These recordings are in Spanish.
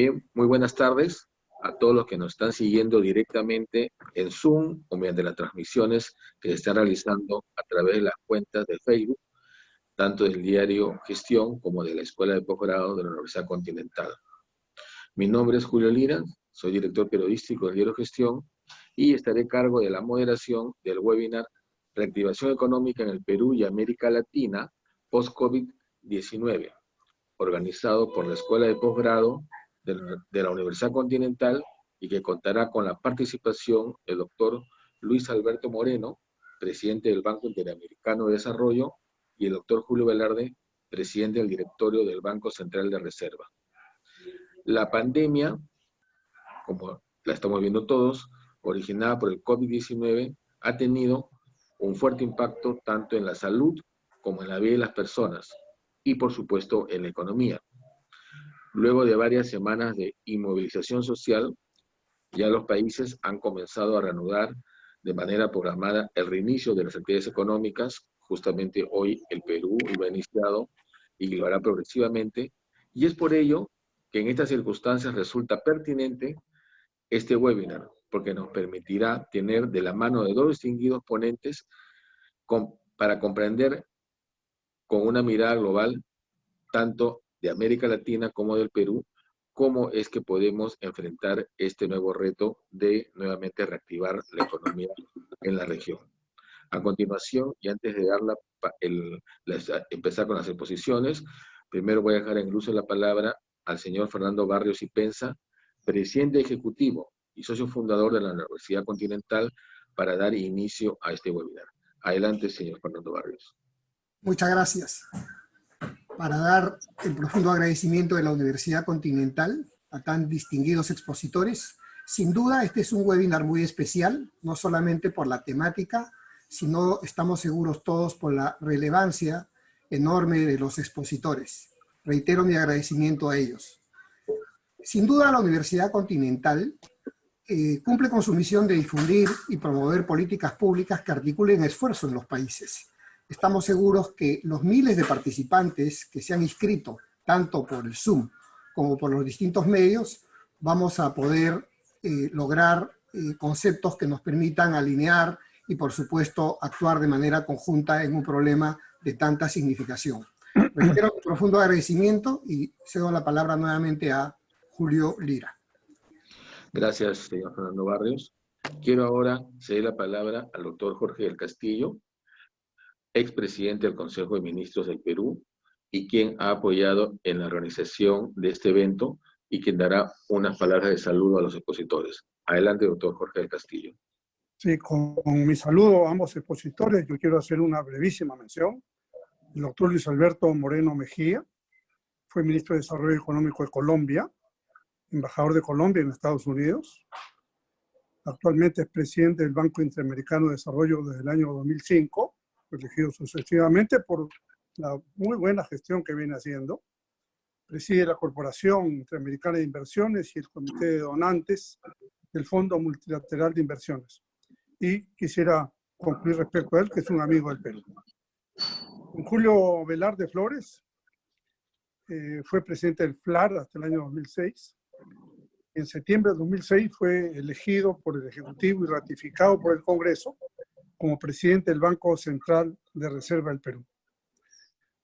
Bien, muy buenas tardes a todos los que nos están siguiendo directamente en Zoom o mediante las transmisiones que se están realizando a través de las cuentas de Facebook, tanto del diario Gestión como de la Escuela de Posgrado de la Universidad Continental. Mi nombre es Julio Lira, soy director periodístico del diario Gestión y estaré a cargo de la moderación del webinar Reactivación Económica en el Perú y América Latina post-COVID-19, organizado por la Escuela de Posgrado de la Universidad Continental y que contará con la participación del doctor Luis Alberto Moreno, presidente del Banco Interamericano de Desarrollo, y el doctor Julio Velarde, presidente del directorio del Banco Central de Reserva. La pandemia, como la estamos viendo todos, originada por el COVID-19, ha tenido un fuerte impacto tanto en la salud como en la vida de las personas y, por supuesto, en la economía. Luego de varias semanas de inmovilización social, ya los países han comenzado a reanudar de manera programada el reinicio de las actividades económicas. Justamente hoy el Perú lo ha iniciado y lo hará progresivamente. Y es por ello que en estas circunstancias resulta pertinente este webinar, porque nos permitirá tener de la mano de dos distinguidos ponentes para comprender con una mirada global tanto de América Latina como del Perú, cómo es que podemos enfrentar este nuevo reto de nuevamente reactivar la economía en la región. A continuación, y antes de empezar con las exposiciones, primero voy a dejar en uso la palabra al señor Fernando Barrios y Pensa, presidente ejecutivo y socio fundador de la Universidad Continental, para dar inicio a este webinar. Adelante, señor Fernando Barrios. Muchas gracias. Para dar el profundo agradecimiento de la Universidad Continental a tan distinguidos expositores. Sin duda, este es un webinar muy especial, no solamente por la temática, sino estamos seguros todos por la relevancia enorme de los expositores. Reitero mi agradecimiento a ellos. Sin duda, la Universidad Continental cumple con su misión de difundir y promover políticas públicas que articulen esfuerzos en los países. Estamos seguros que los miles de participantes que se han inscrito, tanto por el Zoom como por los distintos medios, vamos a poder lograr conceptos que nos permitan alinear y, por supuesto, actuar de manera conjunta en un problema de tanta significación. Reitero un profundo agradecimiento y cedo la palabra nuevamente a Julio Lira. Gracias, señor Fernando Barrios. Quiero ahora ceder la palabra al doctor Jorge del Castillo, expresidente del Consejo de Ministros del Perú y quien ha apoyado en la organización de este evento y quien dará unas palabras de saludo a los expositores. Adelante, doctor Jorge del Castillo. Sí, con mi saludo a ambos expositores, yo quiero hacer una brevísima mención. El doctor Luis Alberto Moreno Mejía fue ministro de Desarrollo Económico de Colombia, embajador de Colombia en Estados Unidos. Actualmente es presidente del Banco Interamericano de Desarrollo desde el año 2005, elegido sucesivamente por la muy buena gestión que viene haciendo. Preside la Corporación Interamericana de Inversiones y el Comité de Donantes del Fondo Multilateral de Inversiones. Y quisiera concluir respecto a él, que es un amigo del Perú. Julio Velarde Flores fue presidente del FLAR hasta el año 2006. En septiembre de 2006 fue elegido por el Ejecutivo y ratificado por el Congreso como presidente del Banco Central de Reserva del Perú.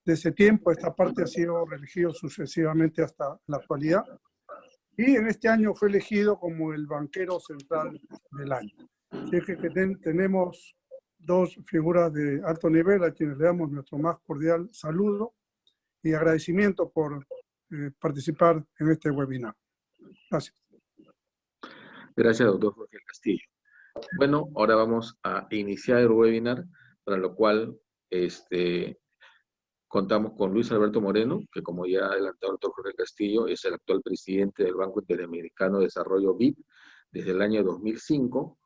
De ese tiempo, esta parte ha sido reelegido sucesivamente hasta la actualidad. Y en este año fue elegido como el banquero central del año. Así que tenemos dos figuras de alto nivel a quienes le damos nuestro más cordial saludo y agradecimiento por participar en este webinar. Gracias. Gracias, doctor Jorge del Castillo. Bueno, ahora vamos a iniciar el webinar, para lo cual contamos con Luis Alberto Moreno, que como ya adelantó el doctor Jorge del Castillo, es el actual presidente del Banco Interamericano de Desarrollo BID desde el año 2005,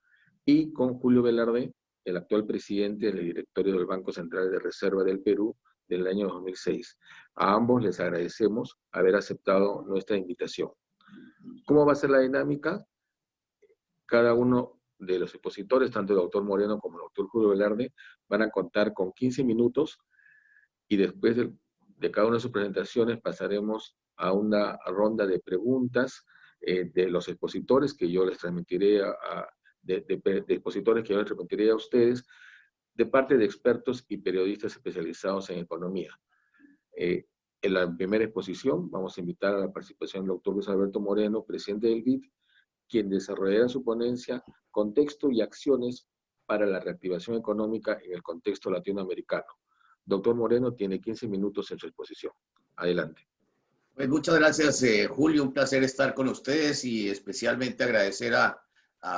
y con Julio Velarde, el actual presidente del directorio del Banco Central de Reserva del Perú del año 2006. A ambos les agradecemos haber aceptado nuestra invitación. ¿Cómo va a ser la dinámica? Cada uno de los expositores, tanto el doctor Moreno como el doctor Julio Velarde, van a contar con 15 minutos y después de cada una de sus presentaciones pasaremos a una ronda de preguntas de los expositores que yo les transmitiré de expositores que yo les transmitiré a ustedes, de parte de expertos y periodistas especializados en economía. En la primera exposición vamos a invitar a la participación del doctor Luis Alberto Moreno, presidente del BID, quien desarrollará su ponencia Contexto y acciones para la reactivación económica en el contexto latinoamericano. Doctor Moreno tiene 15 minutos en su exposición. Adelante. Pues muchas gracias, Julio. Un placer estar con ustedes y especialmente agradecer a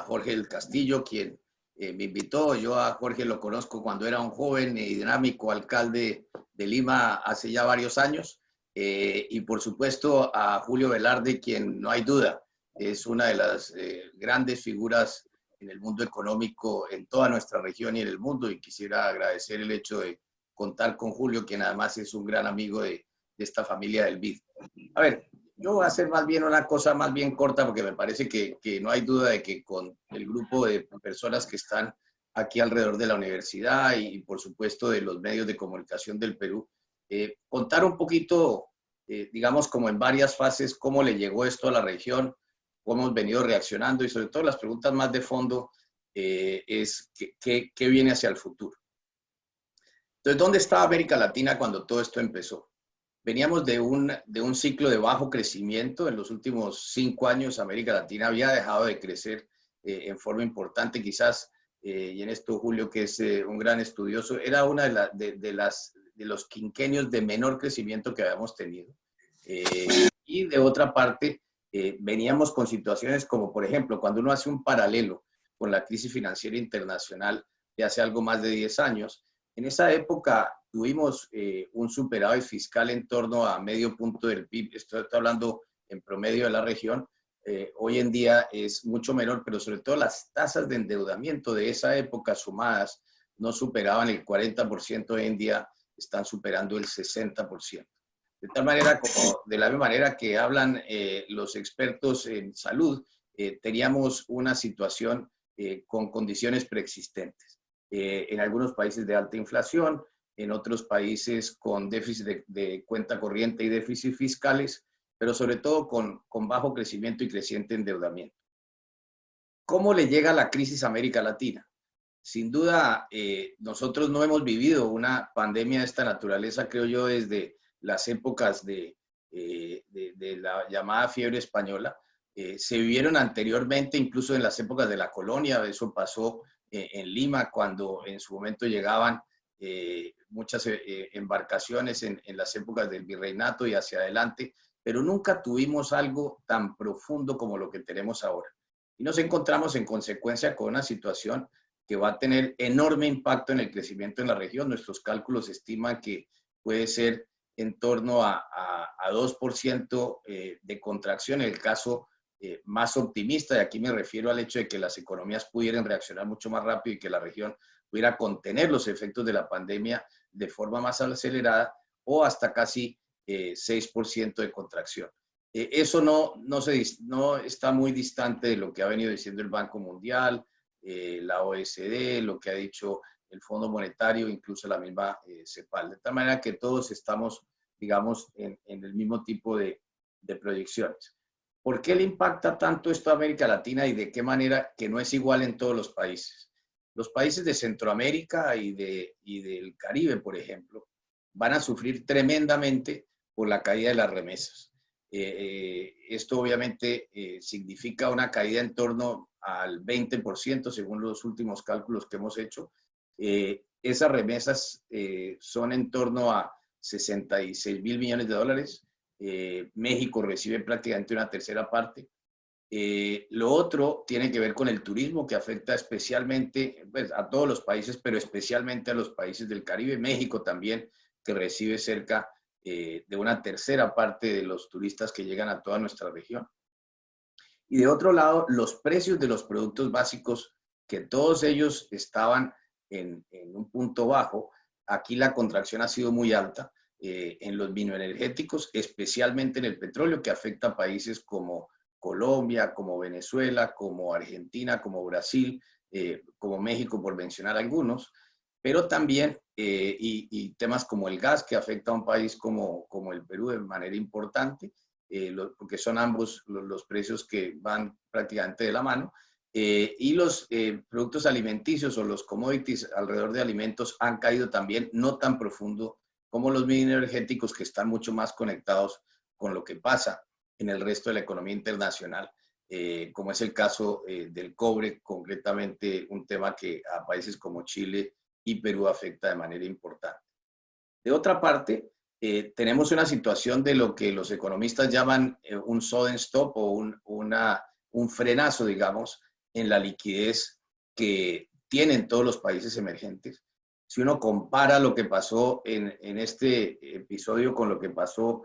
Jorge del Castillo, quien me invitó. Yo a Jorge lo conozco cuando era un joven y dinámico alcalde de Lima hace ya varios años. Y por supuesto a Julio Velarde, quien no hay duda es una de las grandes figuras en el mundo económico en toda nuestra región y en el mundo. Y quisiera agradecer el hecho de contar con Julio, quien además es un gran amigo de esta familia del BID. A ver, yo voy a hacer más bien una cosa más bien corta porque me parece que no hay duda de que con el grupo de personas que están aquí alrededor de la universidad y por supuesto de los medios de comunicación del Perú, contar un poquito, digamos como en varias fases, cómo le llegó esto a la región, cómo hemos venido reaccionando y sobre todo las preguntas más de fondo es ¿qué viene hacia el futuro? Entonces, ¿dónde estaba América Latina cuando todo esto empezó? Veníamos de un ciclo de bajo crecimiento. En los últimos 5 años América Latina había dejado de crecer en forma importante. Quizás, y en esto Julio, que es un gran estudioso, era una de los quinquenios de menor crecimiento que habíamos tenido. Y de otra parte, veníamos con situaciones como, por ejemplo, cuando uno hace un paralelo con la crisis financiera internacional de hace algo más de 10 años, en esa época tuvimos un superávit fiscal en torno a medio punto del PIB. Estoy hablando en promedio de la región. Hoy en día es mucho menor, pero sobre todo las tasas de endeudamiento de esa época sumadas no superaban el 40%. Hoy en día están superando el 60%. De tal manera, como de la misma manera que hablan los expertos en salud, teníamos una situación con condiciones preexistentes. En algunos países de alta inflación, en otros países con déficit de cuenta corriente y déficit fiscales, pero sobre todo con bajo crecimiento y creciente endeudamiento. ¿Cómo le llega la crisis a América Latina? Sin duda, nosotros no hemos vivido una pandemia de esta naturaleza, creo yo, desde las épocas de la llamada fiebre española. Se vivieron anteriormente, incluso en las épocas de la colonia. Eso pasó en Lima, cuando en su momento llegaban muchas embarcaciones en las épocas del virreinato y hacia adelante, pero nunca tuvimos algo tan profundo como lo que tenemos ahora. Y nos encontramos en consecuencia con una situación que va a tener enorme impacto en el crecimiento en la región. Nuestros cálculos estiman que puede ser en torno a 2% de contracción, en el caso más optimista, y aquí me refiero al hecho de que las economías pudieran reaccionar mucho más rápido y que la región pudiera contener los efectos de la pandemia de forma más acelerada, o hasta casi 6% de contracción. Eso no está muy distante de lo que ha venido diciendo el Banco Mundial, la OECD, lo que ha dicho el Fondo Monetario, incluso la misma CEPAL. De tal manera que todos estamos, digamos, en el mismo tipo de proyecciones. ¿Por qué le impacta tanto esto a América Latina y de qué manera que no es igual en todos los países? Los países de Centroamérica y del Caribe, por ejemplo, van a sufrir tremendamente por la caída de las remesas. Esto obviamente significa una caída en torno al 20% según los últimos cálculos que hemos hecho. Esas remesas son en torno a 66 mil millones de dólares. México recibe prácticamente una tercera parte. Lo otro tiene que ver con el turismo, que afecta especialmente pues, a todos los países, pero especialmente a los países del Caribe. México también, que recibe cerca de una tercera parte de los turistas que llegan a toda nuestra región. Y de otro lado, los precios de los productos básicos, que todos ellos estaban en un punto bajo. Aquí la contracción ha sido muy alta en los bioenergéticos, especialmente en el petróleo, que afecta a países como Colombia, como Venezuela, como Argentina, como Brasil, como México, por mencionar algunos, pero también y temas como el gas, que afecta a un país como el Perú de manera importante, porque son ambos los precios que van prácticamente de la mano. Y los productos alimenticios o los commodities alrededor de alimentos han caído también, no tan profundo como los energéticos, que están mucho más conectados con lo que pasa en el resto de la economía internacional, como es el caso del cobre, concretamente un tema que a países como Chile y Perú afecta de manera importante. De otra parte, tenemos una situación de lo que los economistas llaman un sudden stop o un frenazo, digamos, en la liquidez que tienen todos los países emergentes. Si uno compara lo que pasó en este episodio con lo que pasó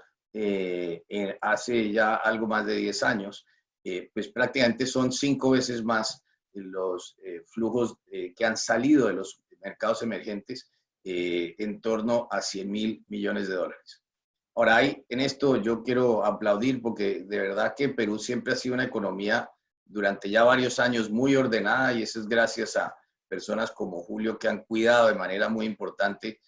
hace ya algo más de 10 años, pues prácticamente son 5 veces más los flujos que han salido de los mercados emergentes, en torno a 100.000 millones de dólares. Ahora, en esto yo quiero aplaudir porque de verdad que Perú siempre ha sido una economía durante ya varios años muy ordenada, y eso es gracias a personas como Julio que han cuidado de manera muy importante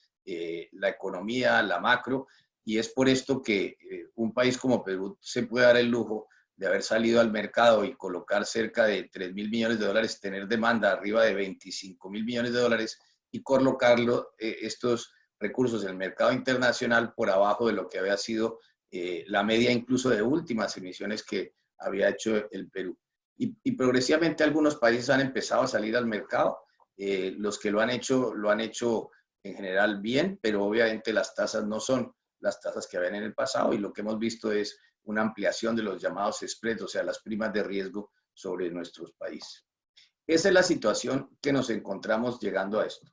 la economía, la macro, y es por esto que un país como Perú se puede dar el lujo de haber salido al mercado y colocar cerca de 3.000 millones de dólares, tener demanda arriba de 25.000 millones de dólares y colocarlo, estos recursos en el mercado internacional por abajo de lo que había sido la media incluso de últimas emisiones que había hecho el Perú. Y progresivamente algunos países han empezado a salir al mercado. Los que lo han hecho en general bien, pero obviamente las tasas no son las tasas que habían en el pasado, y lo que hemos visto es una ampliación de los llamados spreads, o sea, las primas de riesgo sobre nuestros países. Esa es la situación que nos encontramos llegando a esto.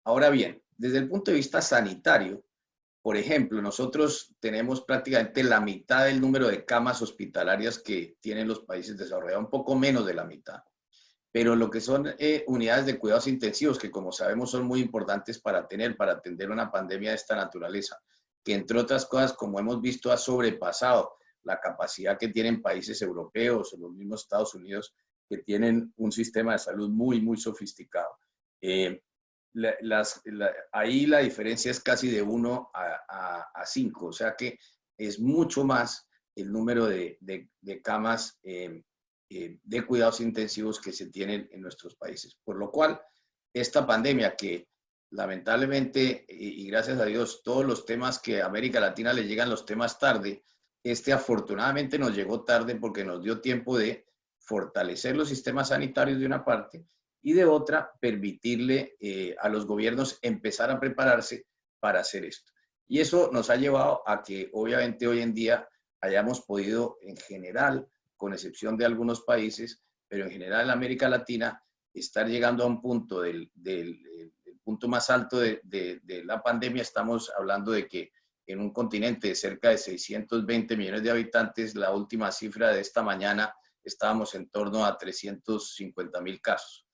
Ahora bien, desde el punto de vista sanitario, por ejemplo, nosotros tenemos prácticamente la mitad del número de camas hospitalarias que tienen los países desarrollados, un poco menos de la mitad. Pero lo que son unidades de cuidados intensivos, que como sabemos son muy importantes para atender una pandemia de esta naturaleza, que entre otras cosas, como hemos visto, ha sobrepasado la capacidad que tienen países europeos o los mismos Estados Unidos, que tienen un sistema de salud muy, muy sofisticado. Ahí la diferencia es casi de 1 a 5, o sea que es mucho más el número de camas de cuidados intensivos que se tienen en nuestros países. Por lo cual, esta pandemia que lamentablemente, y gracias a Dios, todos los temas que a América Latina le llegan los temas tarde, afortunadamente nos llegó tarde porque nos dio tiempo de fortalecer los sistemas sanitarios de una parte, y de otra, permitirle a los gobiernos empezar a prepararse para hacer esto. Y eso nos ha llevado a que, obviamente, hoy en día hayamos podido, en general, con excepción de algunos países, pero en general en América Latina, estar llegando a un punto del punto más alto de la pandemia. Estamos hablando de que en un continente de cerca de 620 millones de habitantes, la última cifra de esta mañana, estábamos en torno a 350.000 casos.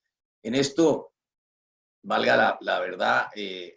En esto, valga la verdad,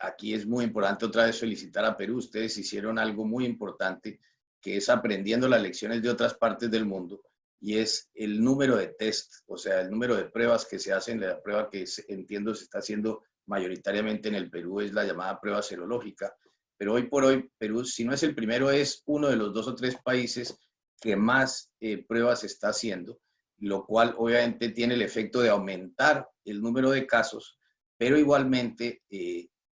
aquí es muy importante otra vez felicitar a Perú. Ustedes hicieron algo muy importante, que es aprendiendo las lecciones de otras partes del mundo, y es el número de test, o sea, el número de pruebas que se hacen. La prueba que entiendo se está haciendo mayoritariamente en el Perú es la llamada prueba serológica, pero hoy por hoy Perú, si no es el primero, es uno de los 2 o 3 países que más pruebas está haciendo, lo cual obviamente tiene el efecto de aumentar el número de casos, pero igualmente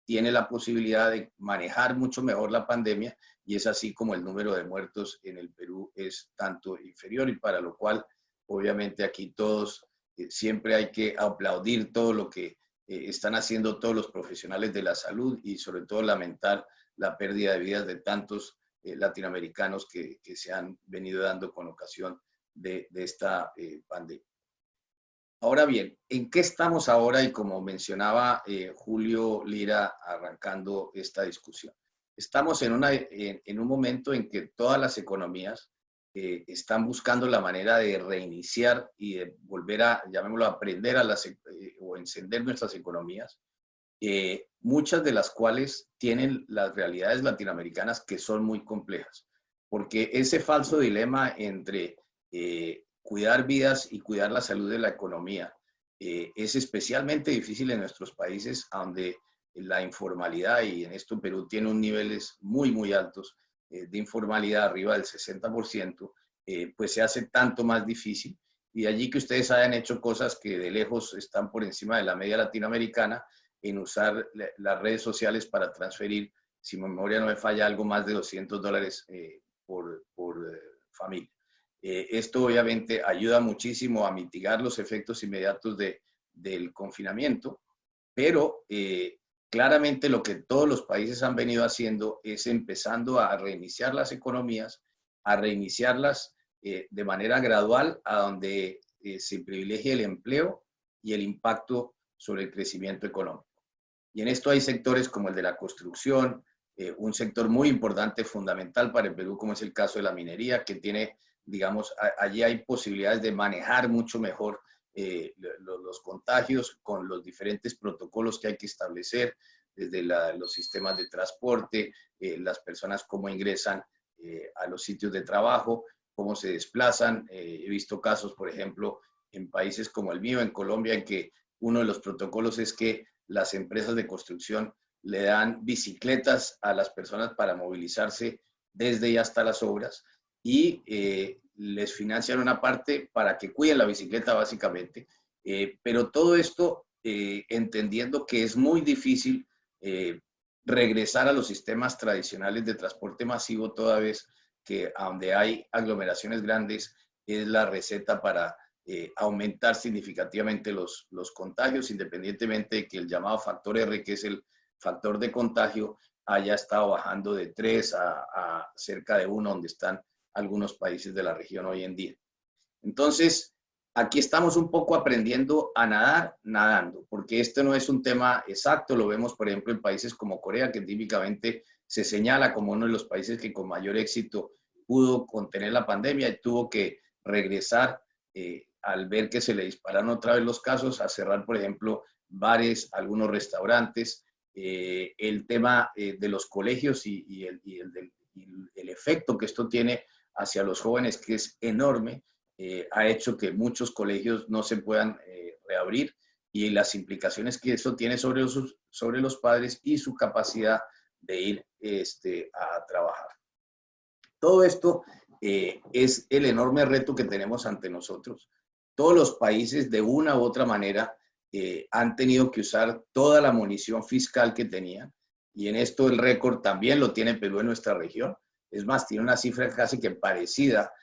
tiene la posibilidad de manejar mucho mejor la pandemia, y es así como el número de muertos en el Perú es tanto inferior, y para lo cual obviamente aquí todos siempre hay que aplaudir todo lo que están haciendo todos los profesionales de la salud, y sobre todo lamentar la pérdida de vidas de tantos latinoamericanos que se han venido dando con ocasión de esta pandemia. Ahora bien, ¿en qué estamos ahora? Y como mencionaba Julio Lira arrancando esta discusión, estamos en un momento en que todas las economías están buscando la manera de reiniciar y de volver a, llamémoslo, aprender o encender nuestras economías, muchas de las cuales tienen las realidades latinoamericanas que son muy complejas, porque ese falso dilema entre cuidar vidas y cuidar la salud de la economía es especialmente difícil en nuestros países, donde la informalidad, y en esto Perú tiene unos niveles muy, muy altos de informalidad arriba del 60%, pues se hace tanto más difícil. Y de allí que ustedes hayan hecho cosas que de lejos están por encima de la media latinoamericana en usar las redes sociales para transferir, si mi memoria no me falla, algo más de $200 por familia. Esto obviamente ayuda muchísimo a mitigar los efectos inmediatos del confinamiento, pero claramente lo que todos los países han venido haciendo es empezando a reiniciar las economías, a reiniciarlas de manera gradual, a donde se privilegie el empleo y el impacto sobre el crecimiento económico. Y en esto hay sectores como el de la construcción, un sector muy importante, fundamental para el Perú, como es el caso de la minería, que tiene, digamos, allí hay posibilidades de manejar mucho mejor los contagios con los diferentes protocolos que hay que establecer, desde los sistemas de transporte, las personas cómo ingresan a los sitios de trabajo, cómo se desplazan. He visto casos, por ejemplo, en países como el mío, en Colombia, en que uno de los protocolos es que las empresas de construcción le dan bicicletas a las personas para movilizarse desde y hasta las obras y les financian una parte para que cuiden la bicicleta básicamente. Pero todo esto entendiendo que es muy difícil regresar a los sistemas tradicionales de transporte masivo, toda vez que a donde hay aglomeraciones grandes es la receta para aumentar significativamente los contagios, independientemente de que el llamado factor R, que es el factor de contagio, haya estado bajando de 3 a cerca de 1, donde están algunos países de la región hoy en día. Entonces, aquí estamos un poco aprendiendo a nadar, nadando, porque este no es un tema exacto. Lo vemos, por ejemplo, en países como Corea, que típicamente se señala como uno de los países que con mayor éxito pudo contener la pandemia y tuvo que regresar al ver que se le dispararon otra vez los casos, a cerrar, por ejemplo, bares, algunos restaurantes. El tema de los colegios y el efecto que esto tiene hacia los jóvenes, que es enorme, ha hecho que muchos colegios no se puedan reabrir, y las implicaciones que eso tiene sobre los padres y su capacidad de ir a trabajar. Todo esto es el enorme reto que tenemos ante nosotros. Todos los países, de una u otra manera, han tenido que usar toda la munición fiscal que tenían, y en esto el récord también lo tiene Perú en nuestra región. Es más, tiene una cifra casi que parecida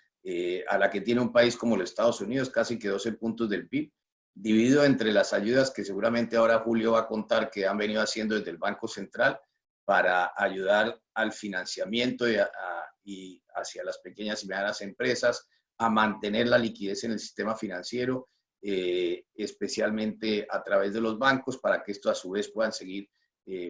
a la que tiene un país como los Estados Unidos, casi que 12 puntos del PIB, dividido entre las ayudas que seguramente ahora Julio va a contar que han venido haciendo desde el Banco Central para ayudar al financiamiento y hacia las pequeñas y medianas empresas, a mantener la liquidez en el sistema financiero, especialmente a través de los bancos, para que esto a su vez puedan seguir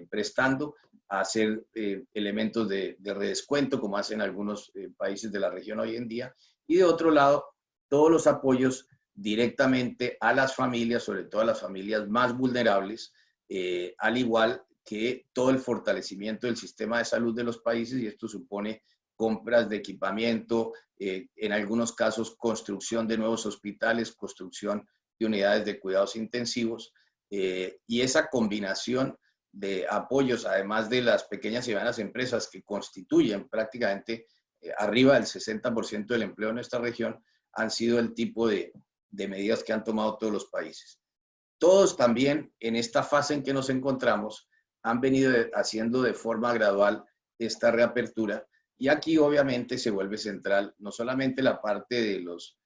prestando, a hacer elementos de redescuento, como hacen algunos países de la región hoy en día. Y de otro lado, todos los apoyos directamente a las familias, sobre todo a las familias más vulnerables, al igual que todo el fortalecimiento del sistema de salud de los países, y esto supone compras de equipamiento, en algunos casos construcción de nuevos hospitales, construcción de unidades de cuidados intensivos, y esa combinación de apoyos, además de las pequeñas y medianas empresas que constituyen prácticamente arriba del 60% del empleo en nuestra región, han sido el tipo de medidas que han tomado todos los países. Todos también, en esta fase en que nos encontramos, han venido haciendo de forma gradual esta reapertura, y aquí obviamente se vuelve central no solamente la parte de las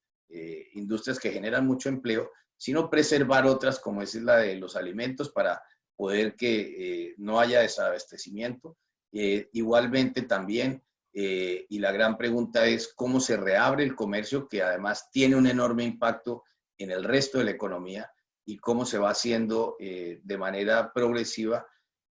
industrias que generan mucho empleo, sino preservar otras, como es la de los alimentos, para poder que no haya desabastecimiento. Igualmente también, y la gran pregunta es cómo se reabre el comercio, que además tiene un enorme impacto en el resto de la economía, y cómo se va haciendo de manera progresiva.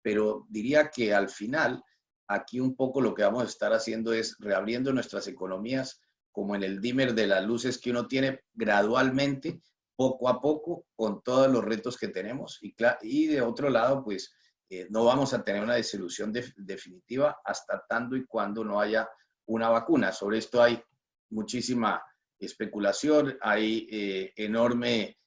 Pero diría que al final, aquí un poco lo que vamos a estar haciendo es reabriendo nuestras economías como en el dimmer de las luces que uno tiene, gradualmente, poco a poco, con todos los retos que tenemos. Y de otro lado, pues no vamos a tener una disolución definitiva hasta tanto y cuando no haya una vacuna. Sobre esto hay muchísima especulación, hay enorme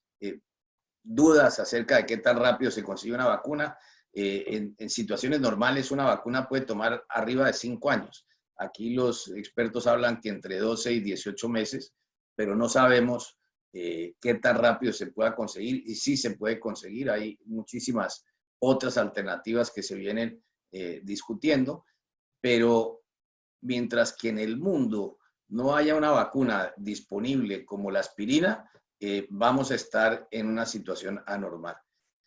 dudas acerca de qué tan rápido se consigue una vacuna. En situaciones normales una vacuna puede tomar arriba de 5 años. Aquí los expertos hablan que entre 12 y 18 meses, pero no sabemos qué tan rápido se pueda conseguir, y sí se puede conseguir. Hay muchísimas otras alternativas que se vienen discutiendo, pero mientras que en el mundo no haya una vacuna disponible como la aspirina, vamos a estar en una situación anormal.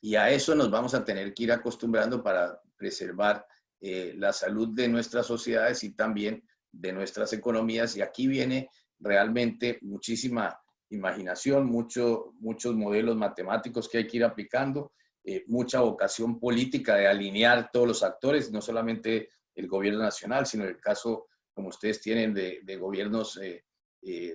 Y a eso nos vamos a tener que ir acostumbrando para preservar la salud de nuestras sociedades y también de nuestras economías. Y aquí viene realmente muchísima imaginación, muchos modelos matemáticos que hay que ir aplicando, mucha vocación política de alinear todos los actores, no solamente el gobierno nacional, sino en el caso, como ustedes tienen, de gobiernos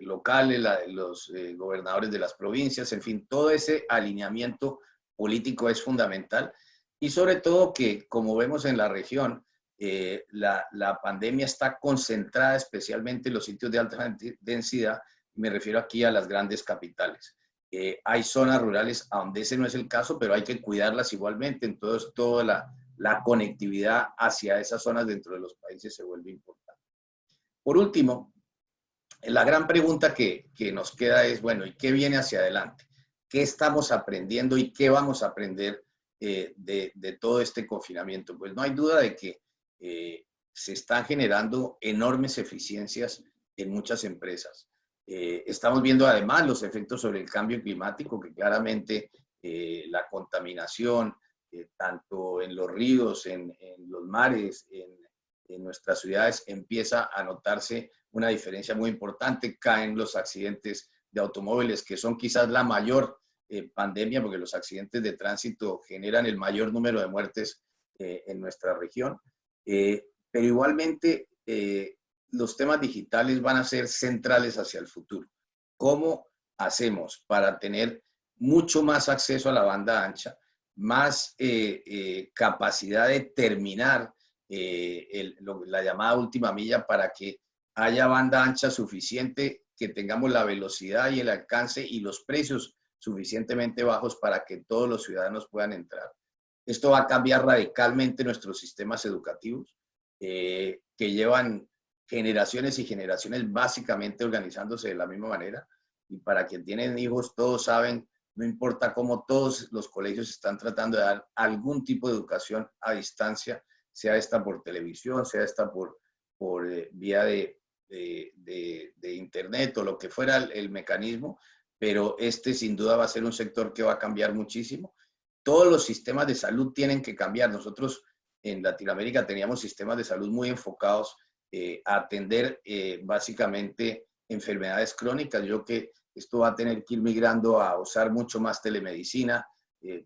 locales, los gobernadores de las provincias, en fin, todo ese alineamiento político es fundamental. Y sobre todo que, como vemos en la región, la pandemia está concentrada especialmente en los sitios de alta densidad. Me refiero aquí a las grandes capitales. Hay zonas rurales donde ese no es el caso, pero hay que cuidarlas igualmente. Entonces, toda la conectividad hacia esas zonas dentro de los países se vuelve importante. Por último, la gran pregunta que nos queda es, bueno, ¿y qué viene hacia adelante? ¿Qué estamos aprendiendo y qué vamos a aprender de todo este confinamiento? Pues no hay duda de que se están generando enormes eficiencias en muchas empresas. Estamos viendo además los efectos sobre el cambio climático, que claramente la contaminación, tanto en los ríos, en los mares, en nuestras ciudades, empieza a notarse una diferencia muy importante. Caen los accidentes de automóviles, que son quizás la mayor pandemia, porque los accidentes de tránsito generan el mayor número de muertes en nuestra región. Pero igualmente, los temas digitales van a ser centrales hacia el futuro. ¿Cómo hacemos para tener mucho más acceso a la banda ancha, más capacidad de terminar la llamada última milla para que haya banda ancha suficiente, que tengamos la velocidad y el alcance y los precios suficientemente bajos para que todos los ciudadanos puedan entrar? Esto va a cambiar radicalmente nuestros sistemas educativos, que llevan generaciones y generaciones básicamente organizándose de la misma manera. Y para quienes tienen hijos, todos saben, no importa cómo todos los colegios están tratando de dar algún tipo de educación a distancia, sea esta por televisión, sea esta por vía de internet o lo que fuera el mecanismo, pero este sin duda va a ser un sector que va a cambiar muchísimo. Todos los sistemas de salud tienen que cambiar. Nosotros en Latinoamérica teníamos sistemas de salud muy enfocados a atender básicamente enfermedades crónicas. Yo creo que esto va a tener que ir migrando a usar mucho más telemedicina,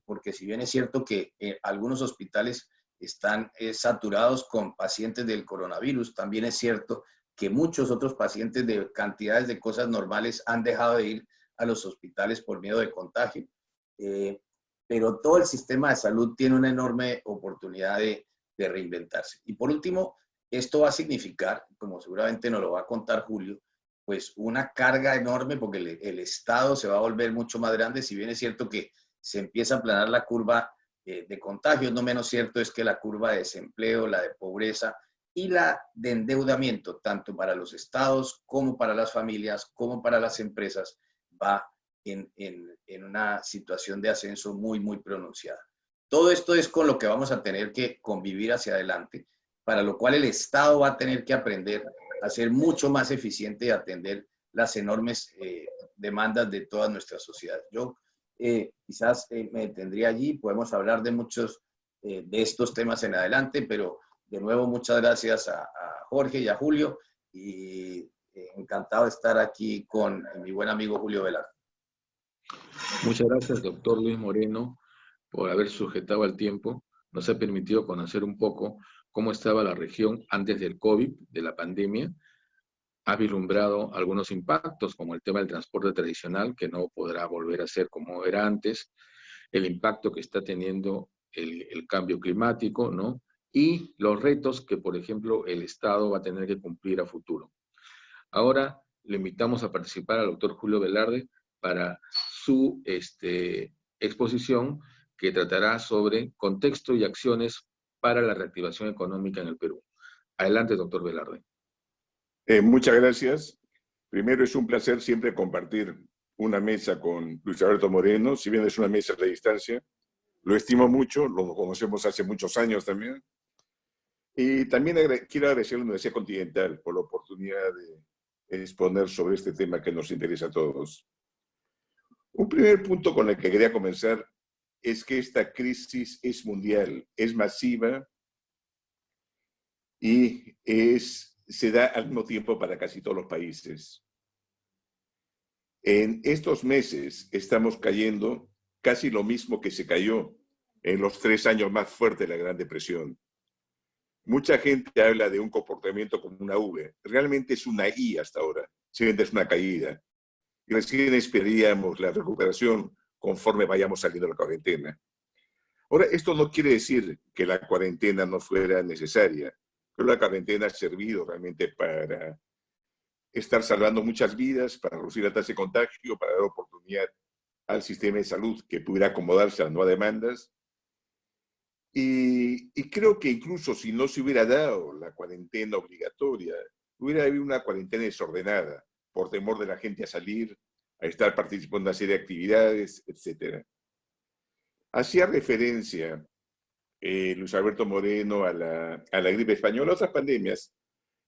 porque si bien es cierto que algunos hospitales están saturados con pacientes del coronavirus, también es cierto que muchos otros pacientes de cantidades de cosas normales han dejado de ir a los hospitales por miedo de contagio. Pero todo el sistema de salud tiene una enorme oportunidad de reinventarse. Y por último, esto va a significar, como seguramente nos lo va a contar Julio, pues una carga enorme, porque el Estado se va a volver mucho más grande. Si bien es cierto que se empieza a aplanar la curva de contagios, no menos cierto es que la curva de desempleo, la de pobreza y la de endeudamiento, tanto para los estados como para las familias, como para las empresas, va en una situación de ascenso muy, muy pronunciada. Todo esto es con lo que vamos a tener que convivir hacia adelante, para lo cual el Estado va a tener que aprender a ser mucho más eficiente y atender las enormes demandas de todas nuestras sociedades. Yo quizás me detendría allí, podemos hablar de muchos de estos temas en adelante, pero de nuevo muchas gracias a Jorge y a Julio, y encantado de estar aquí con mi buen amigo Julio Velarde. Muchas gracias, doctor Luis Moreno, por haber sujetado al tiempo. Nos ha permitido conocer un poco cómo estaba la región antes del COVID, de la pandemia. Ha vislumbrado algunos impactos, como el tema del transporte tradicional, que no podrá volver a ser como era antes, el impacto que está teniendo el cambio climático, ¿no? Y los retos que, por ejemplo, el Estado va a tener que cumplir a futuro. Ahora le invitamos a participar al doctor Julio Velarde para su exposición, que tratará sobre contexto y acciones para la reactivación económica en el Perú. Adelante, doctor Velarde. Muchas gracias. Primero, es un placer siempre compartir una mesa con Luis Alberto Moreno, si bien es una mesa de distancia. Lo estimo mucho, lo conocemos hace muchos años también. Y también quiero agradecer a la Universidad Continental por la oportunidad de exponer sobre este tema que nos interesa a todos. Un primer punto con el que quería comenzar es que esta crisis es mundial, es masiva y se da al mismo tiempo para casi todos los países. En estos meses estamos cayendo casi lo mismo que se cayó en los 3 años más fuertes de la Gran Depresión. Mucha gente habla de un comportamiento como una V. Realmente es una I hasta ahora. Simplemente es una caída. Y recién esperaríamos la recuperación conforme vayamos saliendo de la cuarentena. Ahora, esto no quiere decir que la cuarentena no fuera necesaria. Pero la cuarentena ha servido realmente para estar salvando muchas vidas, para reducir la tasa de contagio, para dar oportunidad al sistema de salud que pudiera acomodarse a las nuevas demandas. Y creo que incluso si no se hubiera dado la cuarentena obligatoria, hubiera habido una cuarentena desordenada, por temor de la gente a salir, a estar participando en una serie de actividades, etc. Hacía referencia Luis Alberto Moreno a la gripe española, a otras pandemias.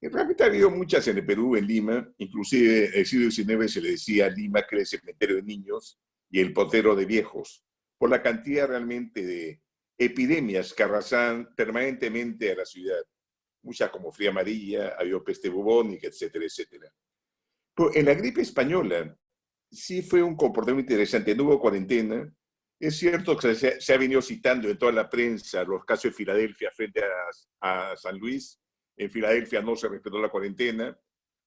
Realmente ha habido muchas en el Perú, en Lima, inclusive el siglo XIX se le decía a Lima que era el cementerio de niños y el potero de viejos, por la cantidad realmente de epidemias que arrasaban permanentemente a la ciudad. Muchas como fiebre amarilla, había peste bubónica, etcétera, etcétera. Pero en la gripe española sí fue un comportamiento interesante, no hubo cuarentena. Es cierto que se ha venido citando en toda la prensa los casos de Filadelfia frente a San Luis. En Filadelfia no se respetó la cuarentena,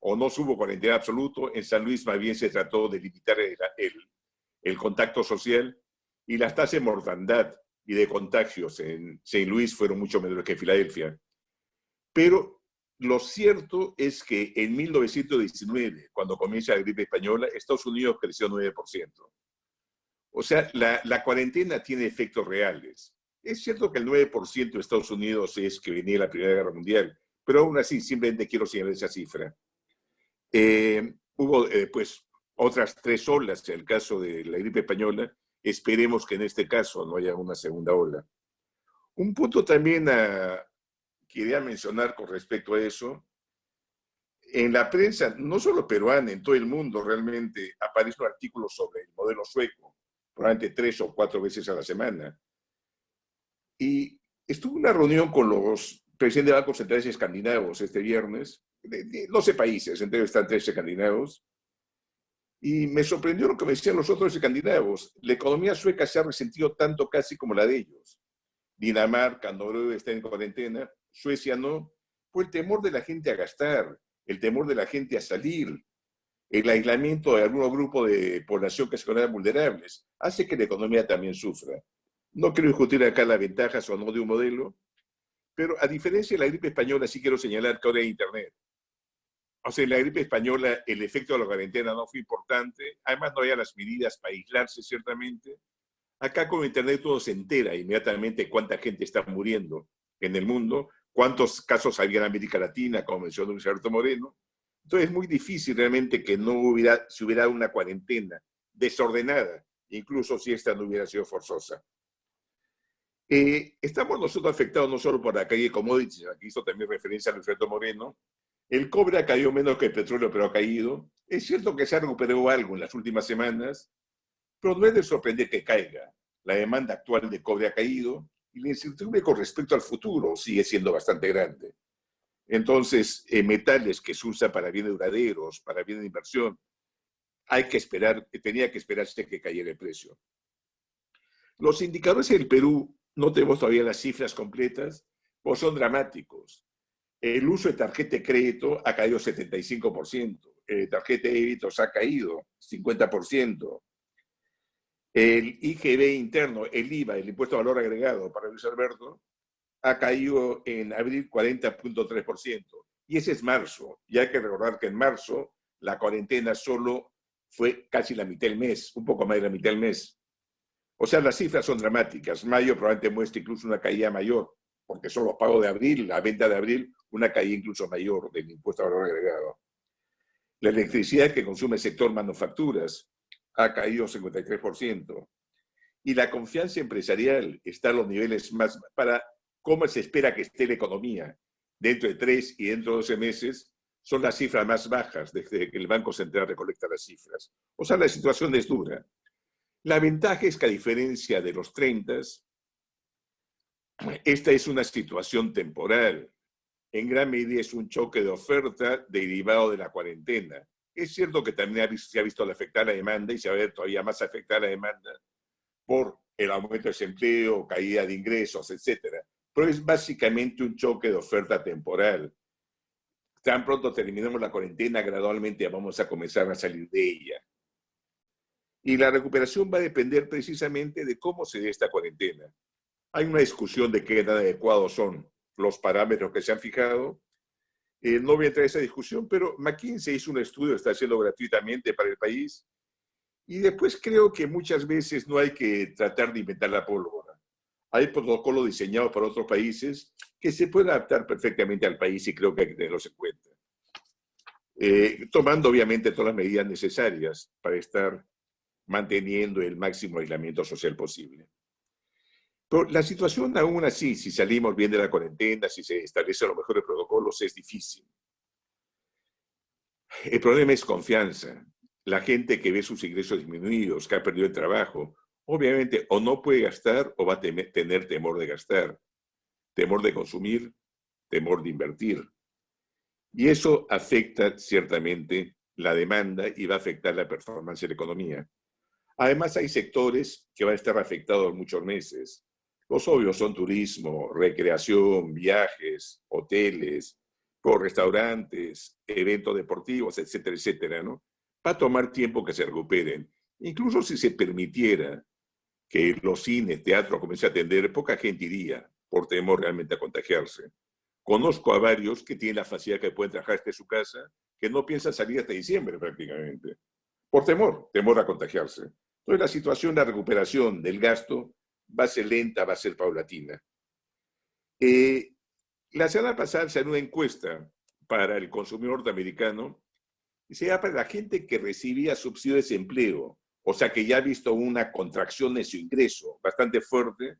o no hubo cuarentena absoluto. En San Luis más bien se trató de limitar el contacto social, y las tasas de mortandad y de contagios en San Luis fueron mucho menores que en Filadelfia. Pero lo cierto es que en 1919, cuando comienza la gripe española, Estados Unidos creció 9%. O sea, la cuarentena tiene efectos reales. Es cierto que el 9% de Estados Unidos es que venía de la Primera Guerra Mundial, pero aún así simplemente quiero señalar esa cifra. Hubo pues otras 3 olas en el caso de la gripe española. Esperemos que en este caso no haya una segunda ola. Un punto también quería mencionar con respecto a eso. En la prensa, no solo peruana, en todo el mundo realmente aparece un artículo sobre el modelo sueco, probablemente 3 o 4 veces a la semana. Y estuve en una reunión con los presidentes de bancos centrales escandinavos este viernes, de 12 países, entre ellos están 13 escandinavos, y me sorprendió lo que me decían los otros escandinavos. La economía sueca se ha resentido tanto casi como la de ellos. Dinamarca, Noruega está en cuarentena, Suecia no, fue el temor de la gente a gastar, el temor de la gente a salir, el aislamiento de algún grupo de población que se considera vulnerables, hace que la economía también sufra. No quiero discutir acá las ventajas o no de un modelo, pero a diferencia de la gripe española, sí quiero señalar que ahora hay Internet. O sea, en la gripe española el efecto de la cuarentena no fue importante, además no había las medidas para aislarse ciertamente. Acá con Internet todo se entera inmediatamente cuánta gente está muriendo en el mundo, cuántos casos había en América Latina, como mencionó Luis Alberto Moreno. Entonces es muy difícil realmente que se hubiera dado una cuarentena desordenada, incluso si esta no hubiera sido forzosa. Estamos nosotros afectados no solo por la caída de commodities, aquí hizo también referencia a Luis Alberto Moreno. El cobre ha caído menos que el petróleo, pero ha caído. Es cierto que se ha recuperado algo en las últimas semanas, pero no es de sorprender que caiga. La demanda actual de cobre ha caído y la incertidumbre con respecto al futuro sigue siendo bastante grande. Entonces, metales que se usan para bienes duraderos, para bienes de inversión, tenía que esperarse que cayera el precio. Los indicadores en el Perú, no tenemos todavía las cifras completas, pero son dramáticos. El uso de tarjeta de crédito ha caído 75%, tarjeta de débito ha caído 50%. El IGB interno, el IVA, el impuesto a valor agregado para Luis Alberto, ha caído en abril 40.3%. Y ese es marzo. Y hay que recordar que en marzo la cuarentena solo fue casi la mitad del mes, un poco más de la mitad del mes. O sea, las cifras son dramáticas. Mayo probablemente muestra incluso una caída mayor, porque son los pagos de abril, la venta de abril una caída incluso mayor del impuesto al valor agregado. La electricidad que consume el sector manufacturas ha caído 53%. Y la confianza empresarial está a los niveles más, para cómo se espera que esté la economía dentro de 3 y dentro de 12 meses, son las cifras más bajas desde que el Banco Central recolecta las cifras. O sea, la situación es dura. La ventaja es que a diferencia de los 30, esta es una situación temporal. En gran medida es un choque de oferta derivado de la cuarentena. Es cierto que también se ha visto afectar la demanda y se va a ver todavía más afectada la demanda por el aumento del desempleo, caída de ingresos, etcétera. Pero es básicamente un choque de oferta temporal. Tan pronto terminemos la cuarentena, gradualmente vamos a comenzar a salir de ella. Y la recuperación va a depender precisamente de cómo se dé esta cuarentena. Hay una discusión de qué tan adecuados son los parámetros que se han fijado. No voy a entrar en esa discusión, pero McKinsey hizo un estudio, está haciendo gratuitamente para el país. Y después creo que muchas veces no hay que tratar de inventar la pólvora. Hay protocolos diseñados para otros países que se pueden adaptar perfectamente al país y creo que hay que tenerlos en cuenta. Tomando obviamente todas las medidas necesarias para estar manteniendo el máximo aislamiento social posible. Pero la situación aún así, si salimos bien de la cuarentena, si se establecen los mejores protocolos, es difícil. El problema es confianza. La gente que ve sus ingresos disminuidos, que ha perdido el trabajo, obviamente o no puede gastar o va a tener temor de gastar, temor de consumir, temor de invertir. Y eso afecta ciertamente la demanda y va a afectar la performance de la economía. Además, hay sectores que van a estar afectados muchos meses. Los obvios son turismo, recreación, viajes, hoteles, restaurantes, eventos deportivos, etcétera, etcétera, ¿no? Va a tomar tiempo que se recuperen. Incluso si se permitiera que los cines, teatros comiencen a atender, poca gente iría por temor realmente a contagiarse. Conozco a varios que tienen la facilidad que pueden trabajar desde su casa, que no piensan salir hasta diciembre prácticamente, por temor a contagiarse. Entonces la situación de recuperación del gasto va a ser lenta, va a ser paulatina. La semana pasada se dio una encuesta para el consumidor norteamericano y se llama para la gente que recibía subsidio de desempleo, o sea que ya ha visto una contracción de su ingreso bastante fuerte,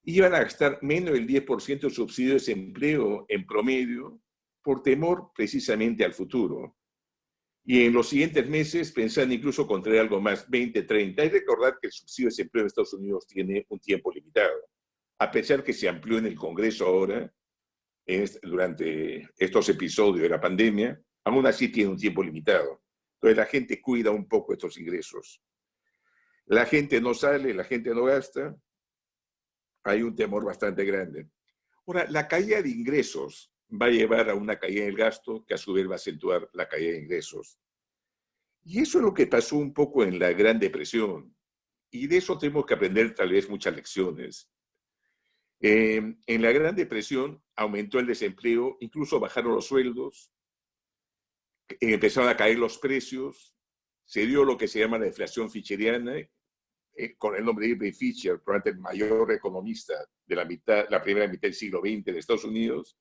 iban a gastar menos del 10% de subsidio de desempleo en promedio por temor precisamente al futuro. Y en los siguientes meses pensaban incluso contraer algo más, 20, 30. Hay que recordar que el subsidio de desempleo de Estados Unidos tiene un tiempo limitado. A pesar que se amplió en el Congreso ahora, durante estos episodios de la pandemia, aún así tiene un tiempo limitado. Entonces la gente cuida un poco estos ingresos. La gente no sale, la gente no gasta. Hay un temor bastante grande. Ahora, la caída de ingresos va a llevar a una caída del gasto que a su vez va a acentuar la caída de ingresos. Y eso es lo que pasó un poco en la Gran Depresión. Y de eso tenemos que aprender tal vez muchas lecciones. En la Gran Depresión aumentó el desempleo, incluso bajaron los sueldos, empezaron a caer los precios, se dio lo que se llama la inflación ficheriana, con el nombre de Irving Fisher, probablemente el mayor economista de la primera mitad del siglo XX de Estados Unidos,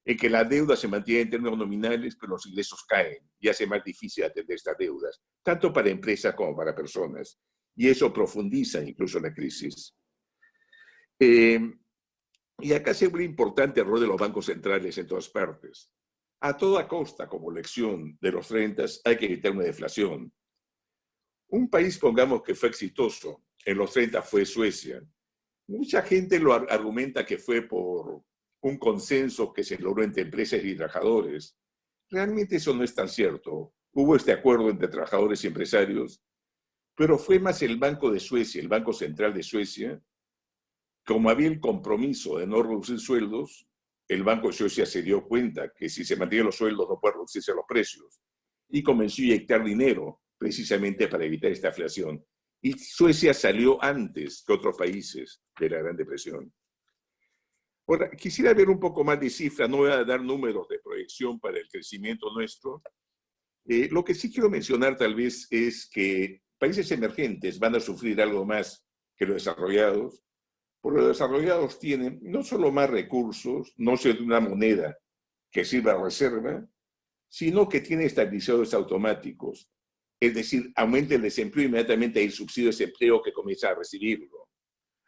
en que la deuda se mantiene en términos nominales, pero los ingresos caen y hace más difícil atender estas deudas, tanto para empresas como para personas. Y eso profundiza incluso la crisis. Y acá se ve un importante rol de los bancos centrales en todas partes. A toda costa, como lección de los 30, hay que evitar una deflación. Un país, pongamos, que fue exitoso en los 30 fue Suecia. Mucha gente lo argumenta que fue por un consenso que se logró entre empresas y trabajadores. Realmente eso no es tan cierto. Hubo este acuerdo entre trabajadores y empresarios, pero fue más el Banco de Suecia, el Banco Central de Suecia, como había el compromiso de no reducir sueldos, el Banco de Suecia se dio cuenta que si se mantienen los sueldos no pueden reducirse los precios y comenzó a inyectar dinero precisamente para evitar esta inflación. Y Suecia salió antes que otros países de la Gran Depresión. Ahora, quisiera ver un poco más de cifras, no voy a dar números de proyección para el crecimiento nuestro. Lo que sí quiero mencionar tal vez es que países emergentes van a sufrir algo más que los desarrollados, Porque los desarrollados tienen no solo más recursos, no solo una moneda que sirva de reserva, sino que tiene estabilizadores automáticos. Es decir, aumenta el desempleo, inmediatamente hay subsidio de desempleo que comienza a recibirlo.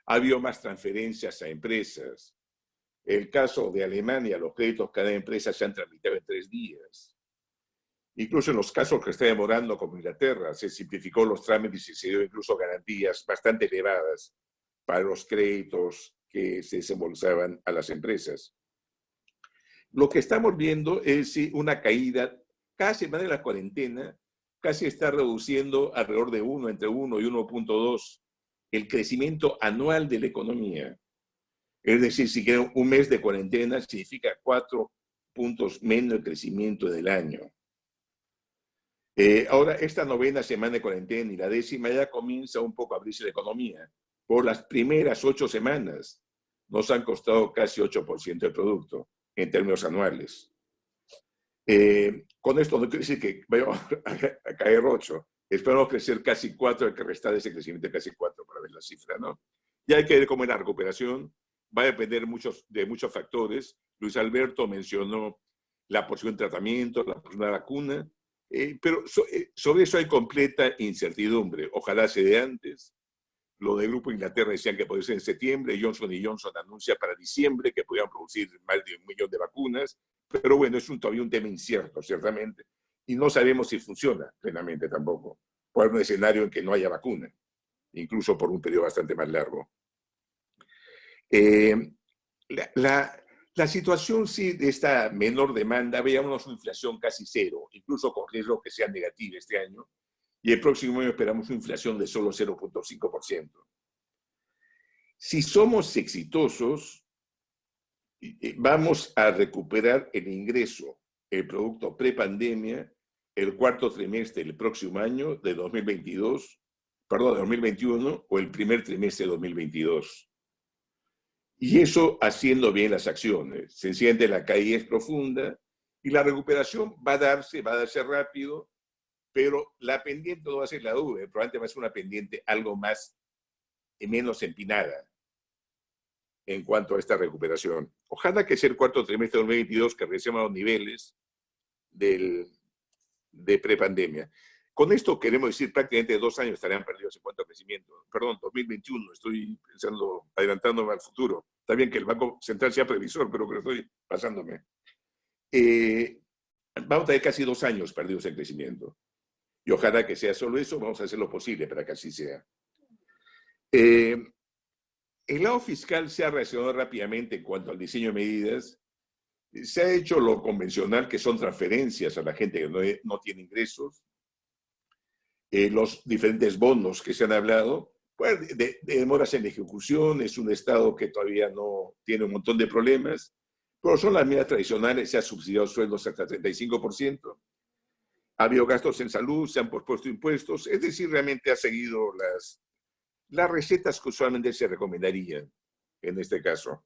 Ha habido más transferencias a empresas. El caso de Alemania, los créditos cada empresa se han tramitado en 3 días. Incluso en los casos que está demorando, como Inglaterra, se simplificó los trámites y se dio incluso garantías bastante elevadas para los créditos que se desembolsaban a las empresas. Lo que estamos viendo es una caída, cada semana de la cuarentena, casi está reduciendo alrededor de entre 1 y 1.2 el crecimiento anual de la economía. Es decir, si quieren un mes de cuarentena, significa 4 puntos menos de crecimiento del año. Ahora, esta 9ª semana de cuarentena y la 10ª ya comienza un poco a abrirse la economía. Por las primeras 8 semanas nos han costado casi 8% del producto en términos anuales. Con esto no quiere decir que vayamos a caer 8. Esperamos crecer casi 4, hay que restar ese crecimiento de casi 4 para ver la cifra, ¿no? Ya hay que ver cómo es la recuperación. Va a depender de muchos factores. Luis Alberto mencionó la posición de tratamiento, la posición de la vacuna, pero sobre eso hay completa incertidumbre. Ojalá se dé antes. Lo del Grupo Inglaterra decían que podría ser en septiembre. Johnson & Johnson anuncia para diciembre que podían producir más de 1 millón de vacunas. Pero bueno, es todavía un tema incierto, ciertamente. Y no sabemos si funciona plenamente tampoco. Puede haber un escenario en que no haya vacuna, incluso por un periodo bastante más largo. La situación sí de esta menor demanda, veíamos una inflación casi 0, incluso con riesgo que sea negativa este año, y el próximo año esperamos una inflación de solo 0.5%. Si somos exitosos, vamos a recuperar el ingreso, el producto prepandemia, el 4º trimestre del próximo año de 2021 o el primer trimestre de 2022. Y eso haciendo bien las acciones. Sencillamente la caída es profunda y la recuperación va a darse rápido, pero la pendiente no va a ser la duda, probablemente va a ser una pendiente algo más y menos empinada en cuanto a esta recuperación. Ojalá que sea el 4º trimestre de 2022 que regresemos a los niveles de prepandemia. Con esto queremos decir prácticamente 2 años estarían perdidos en cuanto a crecimiento. Perdón, 2021, estoy pensando, adelantándome al futuro. Está bien que el Banco Central sea previsor, pero que estoy pasándome. Vamos a tener casi 2 años perdidos en crecimiento. Y ojalá que sea solo eso, vamos a hacer lo posible para que así sea. El lado fiscal se ha reaccionado rápidamente en cuanto al diseño de medidas. Se ha hecho lo convencional, que son transferencias a la gente que no tiene ingresos. Los diferentes bonos que se han hablado, pues, de demoras en ejecución, es un Estado que todavía no tiene un montón de problemas, pero son las medidas tradicionales, se ha subsidiado sueldos hasta 35%, ha habido gastos en salud, se han pospuesto impuestos, es decir, realmente ha seguido las recetas que usualmente se recomendarían en este caso.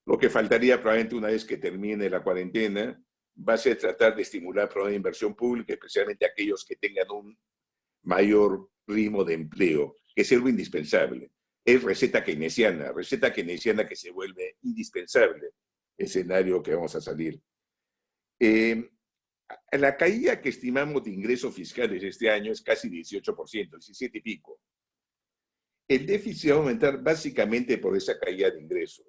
Lo que faltaría probablemente una vez que termine la cuarentena va a ser tratar de estimular programas de inversión pública, especialmente aquellos que tengan un mayor ritmo de empleo, que es algo indispensable. Es receta keynesiana que se vuelve indispensable, escenario que vamos a salir. La caída que estimamos de ingresos fiscales este año es casi 18%, 17 y pico. El déficit va a aumentar básicamente por esa caída de ingresos.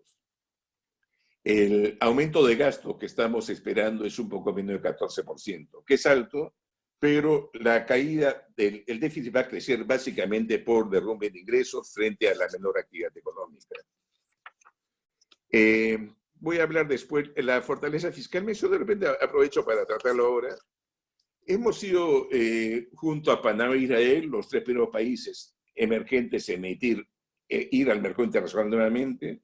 El aumento de gasto que estamos esperando es un poco menos del 14%, que es alto, pero la caída del déficit va a crecer básicamente por derrumbe de ingresos frente a la menor actividad económica. Voy a hablar después de la fortaleza fiscal. Eso de repente aprovecho para tratarlo ahora. Hemos sido, junto a Panamá e Israel, los 3 primeros países emergentes en ir al mercado internacional nuevamente.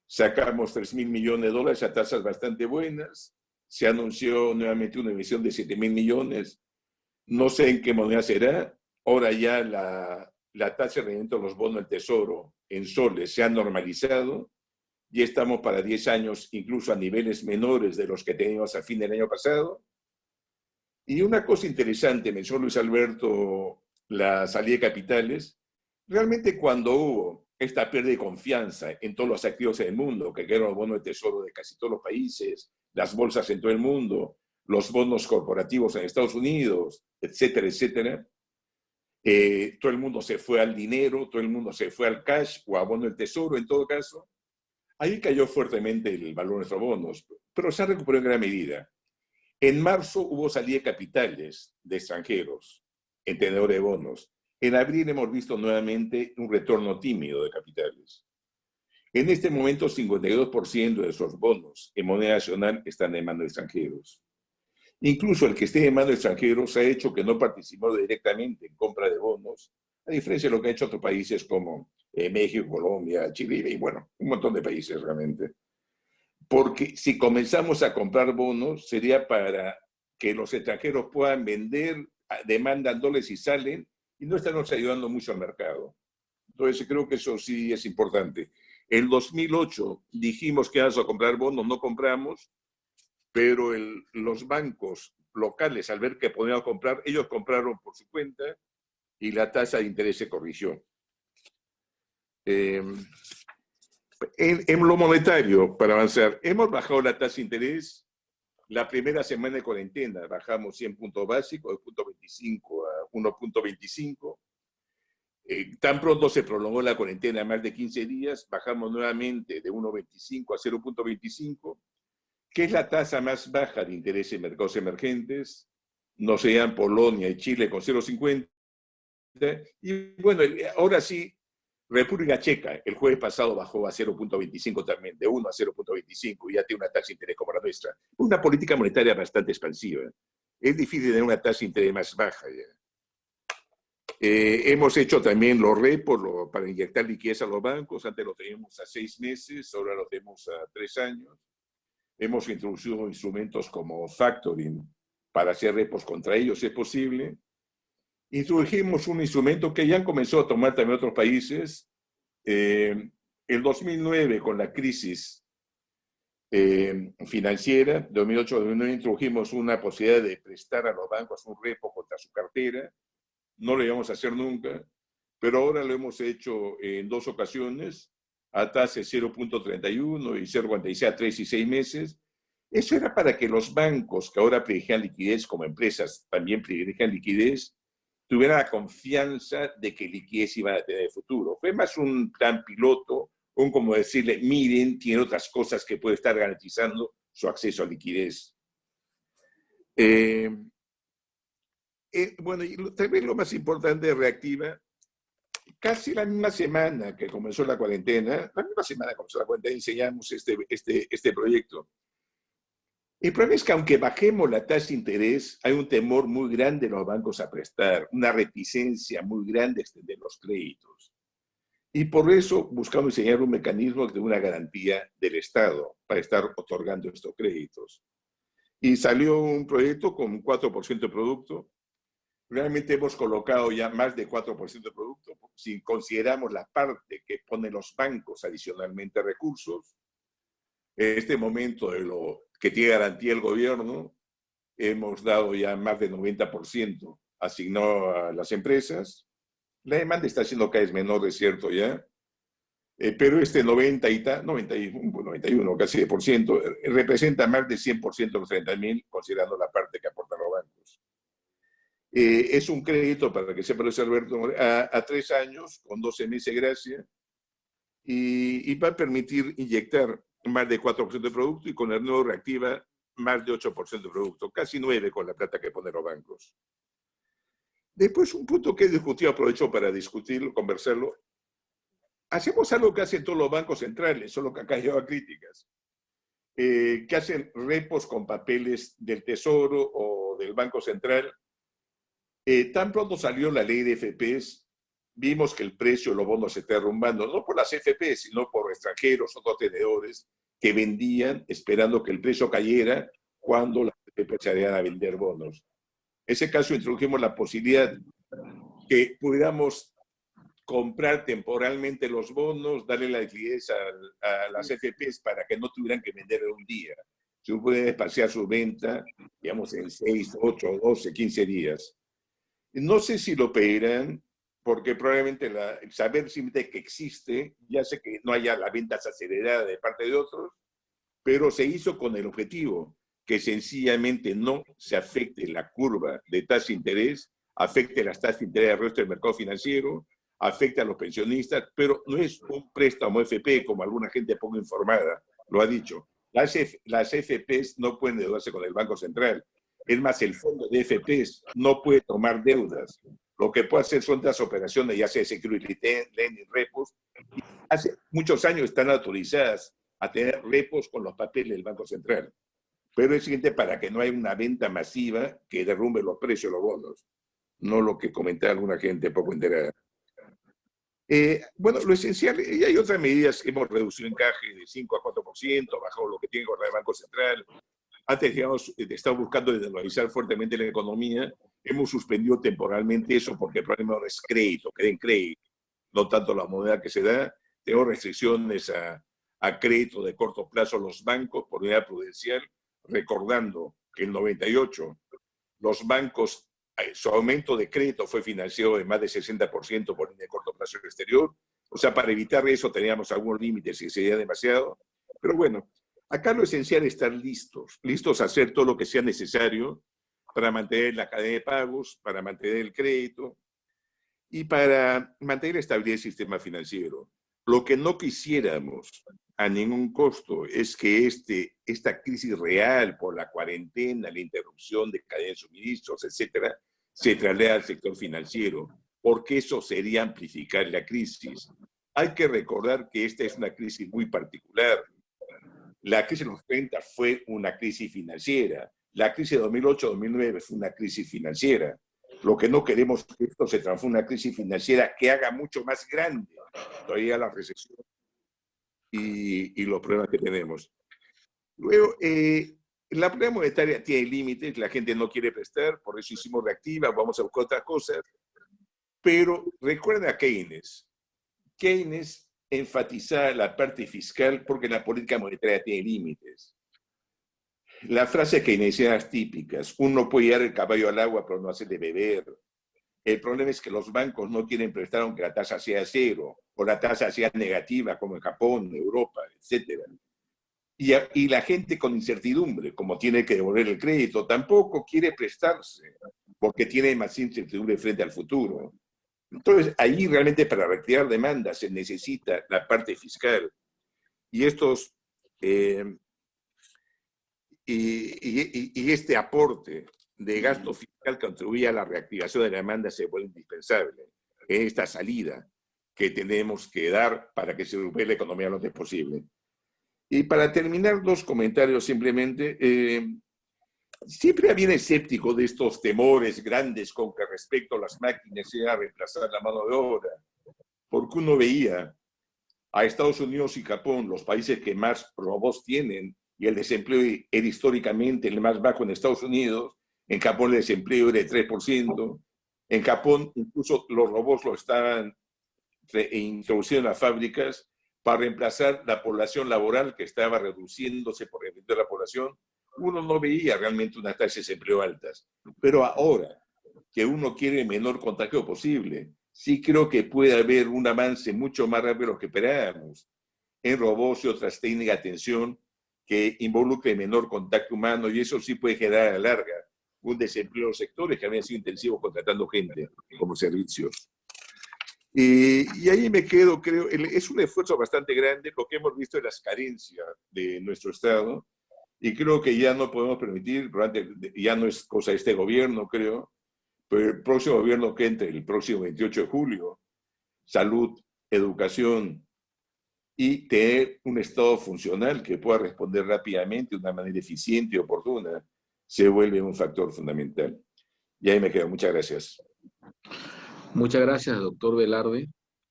Sacamos $3.000 millones a tasas bastante buenas. Se anunció nuevamente una emisión de 7.000 millones. No sé en qué moneda será. Ahora ya la tasa de rendimiento de los bonos del Tesoro en soles se ha normalizado. Ya estamos para 10 años incluso a niveles menores de los que teníamos a fin del año pasado. Y una cosa interesante, mencionó Luis Alberto, la salida de capitales. Realmente cuando hubo esta pérdida de confianza en todos los activos del mundo, que eran los bonos de tesoro de casi todos los países, las bolsas en todo el mundo, los bonos corporativos en Estados Unidos, etcétera, etcétera. Todo el mundo se fue al dinero, todo el mundo se fue al cash o a bono del tesoro, en todo caso. Ahí cayó fuertemente el valor de nuestros bonos, pero se ha recuperado en gran medida. En marzo hubo salida de capitales de extranjeros en tenedores de bonos. En abril hemos visto nuevamente un retorno tímido de capitales. En este momento, 52% de esos bonos en moneda nacional están en manos de extranjeros. Incluso el que esté en manos de extranjeros ha hecho que no participó directamente en compra de bonos, a diferencia de lo que han hecho otros países como México, Colombia, Chile y bueno, un montón de países realmente. Porque si comenzamos a comprar bonos, sería para que los extranjeros puedan vender, demandan dólares y salen, y no estamos ayudando mucho al mercado. Entonces creo que eso sí es importante. En 2008 dijimos que íbamos a comprar bonos, no compramos, pero los bancos locales, al ver que podíamos comprar, ellos compraron por su cuenta y la tasa de interés se corrigió. En lo monetario, para avanzar, hemos bajado la tasa de interés. La primera semana de cuarentena bajamos 100 puntos básicos, de 0.25 a 1.25. Tan pronto se prolongó la cuarentena más de 15 días, bajamos nuevamente de 1.25 a 0.25, que es la tasa más baja de interés en mercados emergentes. Nos seguían Polonia y Chile con 0.50. Y bueno, ahora sí, República Checa, el jueves pasado bajó a 0.25 también, de 1 a 0.25, y ya tiene una tasa de interés como la nuestra. Una política monetaria bastante expansiva. Es difícil tener una tasa de interés más baja ya. Hemos hecho también los repos para inyectar liquidez a los bancos. Antes lo teníamos a 6 meses, ahora lo tenemos a 3 años. Hemos introducido instrumentos como factoring para hacer repos contra ellos, si es posible. Introdujimos un instrumento que ya comenzó a tomar también otros países. El 2009, con la crisis financiera, 2008-2009, introdujimos una posibilidad de prestar a los bancos un repo contra su cartera. No lo íbamos a hacer nunca, pero ahora lo hemos hecho en 2 ocasiones, a tasa 0.31 y 0.46 a 3 y 6 meses. Eso era para que los bancos, que ahora privilegian liquidez, como empresas también privilegian liquidez, tuvieran la confianza de que liquidez iban a tener en el futuro. Fue más un plan piloto, un como decirle, miren, tiene otras cosas que puede estar garantizando su acceso a liquidez. Bueno, y también lo más importante de Reactiva, casi la misma semana que comenzó la cuarentena, enseñamos este proyecto. El problema es que aunque bajemos la tasa de interés, hay un temor muy grande de los bancos a prestar, una reticencia muy grande a extender los créditos. Y por eso buscamos diseñar un mecanismo de una garantía del Estado para estar otorgando estos créditos. Y salió un proyecto con 4% de producto. Realmente hemos colocado ya más de 4% de producto, si consideramos la parte que ponen los bancos adicionalmente recursos. En este momento de lo que tiene garantía el gobierno, hemos dado ya más de 90% asignado a las empresas. La demanda está siendo cada vez menor, es cierto ya, pero este 91 casi por ciento representa más de 100% de los 30.000, considerando la parte que aportan los bancos. Es un crédito, para que sepa Luis Alberto, a 3 años, con 12 meses de gracia, y va a permitir inyectar más de 4% de producto y con el nuevo Reactiva más de 8% de producto, casi 9% con la plata que ponen los bancos. Después, un punto que he discutido, aprovecho para discutirlo, conversarlo. Hacemos algo que hacen todos los bancos centrales, solo que acá lleva críticas, que hacen repos con papeles del Tesoro o del Banco Central. Tan pronto salió la ley de FPs, vimos que el precio de los bonos se está derrumbando, no por las FPs, sino por extranjeros, otros tenedores que vendían esperando que el precio cayera cuando las FPs se harían a vender bonos. En ese caso introdujimos la posibilidad que pudiéramos comprar temporalmente los bonos, darle la liquidez a las FPs para que no tuvieran que vender en un día. Se puede espaciar su venta, digamos, en 6, 8, 12, 15 días. No sé si lo pedirán, porque probablemente saber simplemente que existe, ya sé que no haya la venta acelerada de parte de otros, pero se hizo con el objetivo que sencillamente no se afecte la curva de tasa de interés, afecte las tasas de interés del resto del mercado financiero, afecte a los pensionistas, pero no es un préstamo FP como alguna gente poco informada lo ha dicho. Las FPs no pueden endeudarse con el Banco Central. Es más, el fondo de FPs no puede tomar deudas. Lo que puede hacer son otras operaciones, ya sea security lending, repos. Y hace muchos años están autorizadas a tener repos con los papeles del Banco Central. Pero es siguiente para que no haya una venta masiva que derrumbe los precios de los bonos. No lo que comentaba alguna gente poco enterada. Bueno, lo esencial, y hay otras medidas que hemos reducido encaje de 5 a 4%, bajado lo que tiene que guardar el Banco Central. Antes, digamos, estamos buscando desdolarizar fuertemente la economía. Hemos suspendido temporalmente eso porque el problema no es crédito, que den crédito, no tanto la moneda que se da. Tengo restricciones a crédito de corto plazo a los bancos por unidad prudencial, recordando que en 98 los bancos, su aumento de crédito fue financiado de más de 60% por línea de corto plazo en el exterior. O sea, para evitar eso teníamos algunos límites y sería demasiado. Pero bueno, acá lo esencial es estar listos a hacer todo lo que sea necesario para mantener la cadena de pagos, para mantener el crédito y para mantener la estabilidad del sistema financiero. Lo que no quisiéramos a ningún costo es que esta crisis real por la cuarentena, la interrupción de cadena de suministros, etcétera, se traslade al sector financiero, porque eso sería amplificar la crisis. Hay que recordar que esta es una crisis muy particular. La crisis de los 30 fue una crisis financiera. La crisis de 2008-2009 fue una crisis financiera. Lo que no queremos es que esto se transforme en una crisis financiera que haga mucho más grande todavía la recesión y los problemas que tenemos. Luego, la política monetaria tiene límites, la gente no quiere prestar, por eso hicimos reactiva, vamos a buscar otras cosas. Pero recuerda a Keynes. Keynes enfatizaba la parte fiscal porque la política monetaria tiene límites. La frase keynesiana típicas, uno puede llevar el caballo al agua pero no hacerle beber. El problema es que los bancos no quieren prestar aunque la tasa sea cero o la tasa sea negativa como en Japón, Europa, etc. Y la gente con incertidumbre, como tiene que devolver el crédito, tampoco quiere prestarse porque tiene más incertidumbre frente al futuro. Entonces, ahí realmente para reactivar demanda se necesita la parte fiscal. Y este aporte de gasto fiscal que contribuye a la reactivación de la demanda se vuelve indispensable en esta salida que tenemos que dar para que se recupere la economía lo antes posible. Y para terminar, dos comentarios simplemente. Siempre había escéptico de estos temores grandes con que respecto a las máquinas se iba a reemplazar la mano de obra, porque uno veía a Estados Unidos y Japón, los países que más robots tienen, y el desempleo era históricamente el más bajo en Estados Unidos. En Japón el desempleo era de 3%. En Japón incluso los robots lo estaban introduciendo en las fábricas para reemplazar la población laboral que estaba reduciéndose por el aumento de la población. Uno no veía realmente unas tasas de desempleo altas. Pero ahora que uno quiere el menor contagio posible, sí creo que puede haber un avance mucho más rápido de lo que esperábamos en robots y otras técnicas de atención que involucre menor contacto humano, y eso sí puede generar a la larga un desempleo de sectores que habían sido intensivos contratando gente como servicios. Y ahí me quedo, creo, es un esfuerzo bastante grande lo que hemos visto de las carencias de nuestro Estado, y creo que ya no podemos permitir, ya no es cosa de este gobierno, creo, pero el próximo gobierno que entre, el próximo 28 de julio, salud, educación y tener un Estado funcional que pueda responder rápidamente de una manera eficiente y oportuna, se vuelve un factor fundamental. Y ahí me quedo. Muchas gracias. Muchas gracias, doctor Velarde.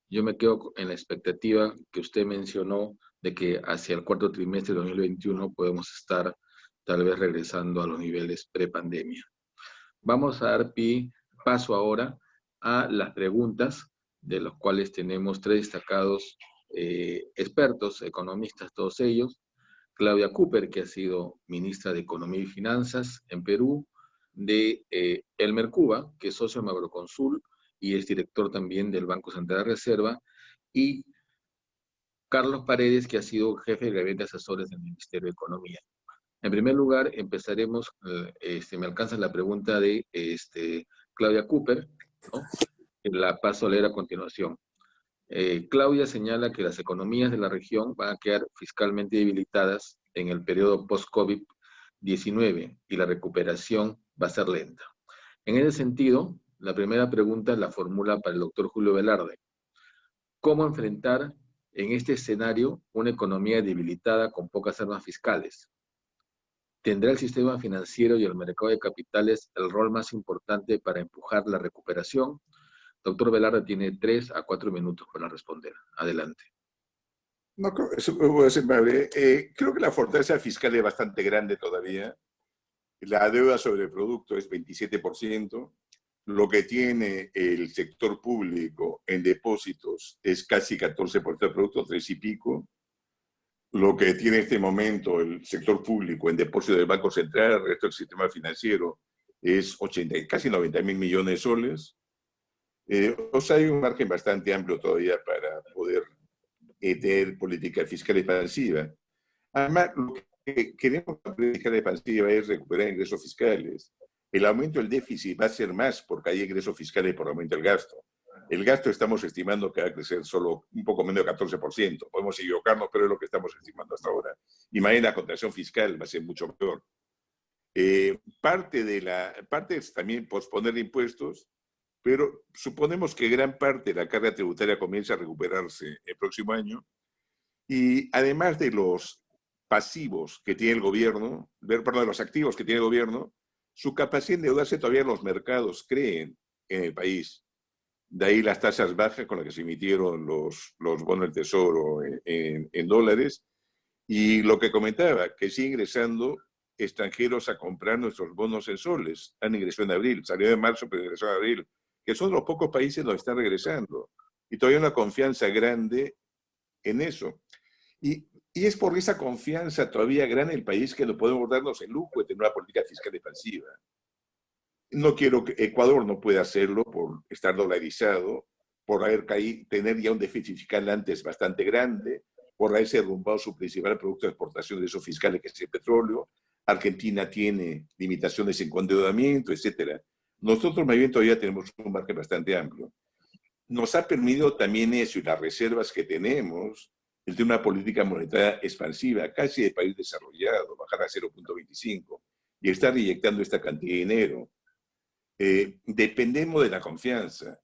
Yo me quedo en la expectativa que usted mencionó de que hacia el cuarto trimestre de 2021 podemos estar tal vez regresando a los niveles prepandemia. Vamos a dar paso ahora a las preguntas, de los cuales tenemos 3 destacados expertos, economistas, todos ellos. Claudia Cooper, que ha sido ministra de Economía y Finanzas en Perú, de Elmer Cuba, que es socio de Macroconsul y es director también del Banco Central de Reserva, y Carlos Paredes, que ha sido jefe de gabinete de asesores del Ministerio de Economía. En primer lugar, empezaremos, me alcanza la pregunta de Claudia Cooper, ¿no? La paso a leer a continuación. Claudia señala que las economías de la región van a quedar fiscalmente debilitadas en el periodo post-COVID-19 y la recuperación va a ser lenta. En ese sentido, la primera pregunta la formula para el doctor Julio Velarde. ¿Cómo enfrentar en este escenario una economía debilitada con pocas armas fiscales? ¿Tendrá el sistema financiero y el mercado de capitales el rol más importante para empujar la recuperación? Doctor Velarde tiene 3 a 4 minutos para responder. Adelante. No, eso voy a ser breve. Creo que la fortaleza fiscal es bastante grande todavía. La deuda sobre el producto es 27%. Lo que tiene el sector público en depósitos es casi 14% del producto, 3 y pico. Lo que tiene en este momento el sector público en depósito del Banco Central, el resto del sistema financiero, es casi 90.000 millones de soles. O sea, hay un margen bastante amplio todavía para poder tener política fiscal expansiva. Además, lo que queremos con la política expansiva es recuperar ingresos fiscales. El aumento del déficit va a ser más porque hay ingresos fiscales por aumento del gasto. El gasto estamos estimando que va a crecer solo un poco menos de 14%. Podemos equivocarnos, pero es lo que estamos estimando hasta ahora. Y mañana la contracción fiscal va a ser mucho peor. Parte es también posponer impuestos, pero suponemos que gran parte de la carga tributaria comienza a recuperarse el próximo año. Y además de los pasivos que tiene el gobierno, perdón, de los activos que tiene el gobierno, su capacidad de endeudarse todavía los mercados creen en el país. De ahí las tasas bajas con las que se emitieron los bonos del Tesoro en dólares. Y lo que comentaba, que sigue ingresando extranjeros a comprar nuestros bonos en soles. Han ingresado en abril, salió en marzo, pero ingresó en abril, que son los pocos países donde están regresando. Y todavía hay una confianza grande en eso. Y es por esa confianza todavía grande en el país que no podemos darnos el lujo de tener una política fiscal expansiva. No quiero que Ecuador no pueda hacerlo por estar dolarizado, por tener ya un déficit fiscal antes bastante grande, por haberse derrumbado su principal producto de exportación de esos fiscales, que es el petróleo. Argentina tiene limitaciones en endeudamiento, etc. Nosotros, más bien, todavía tenemos un margen bastante amplio. Nos ha permitido también eso y las reservas que tenemos, el de una política monetaria expansiva, casi de país desarrollado, bajar a 0.25 y estar inyectando esta cantidad de dinero. Dependemos de la confianza.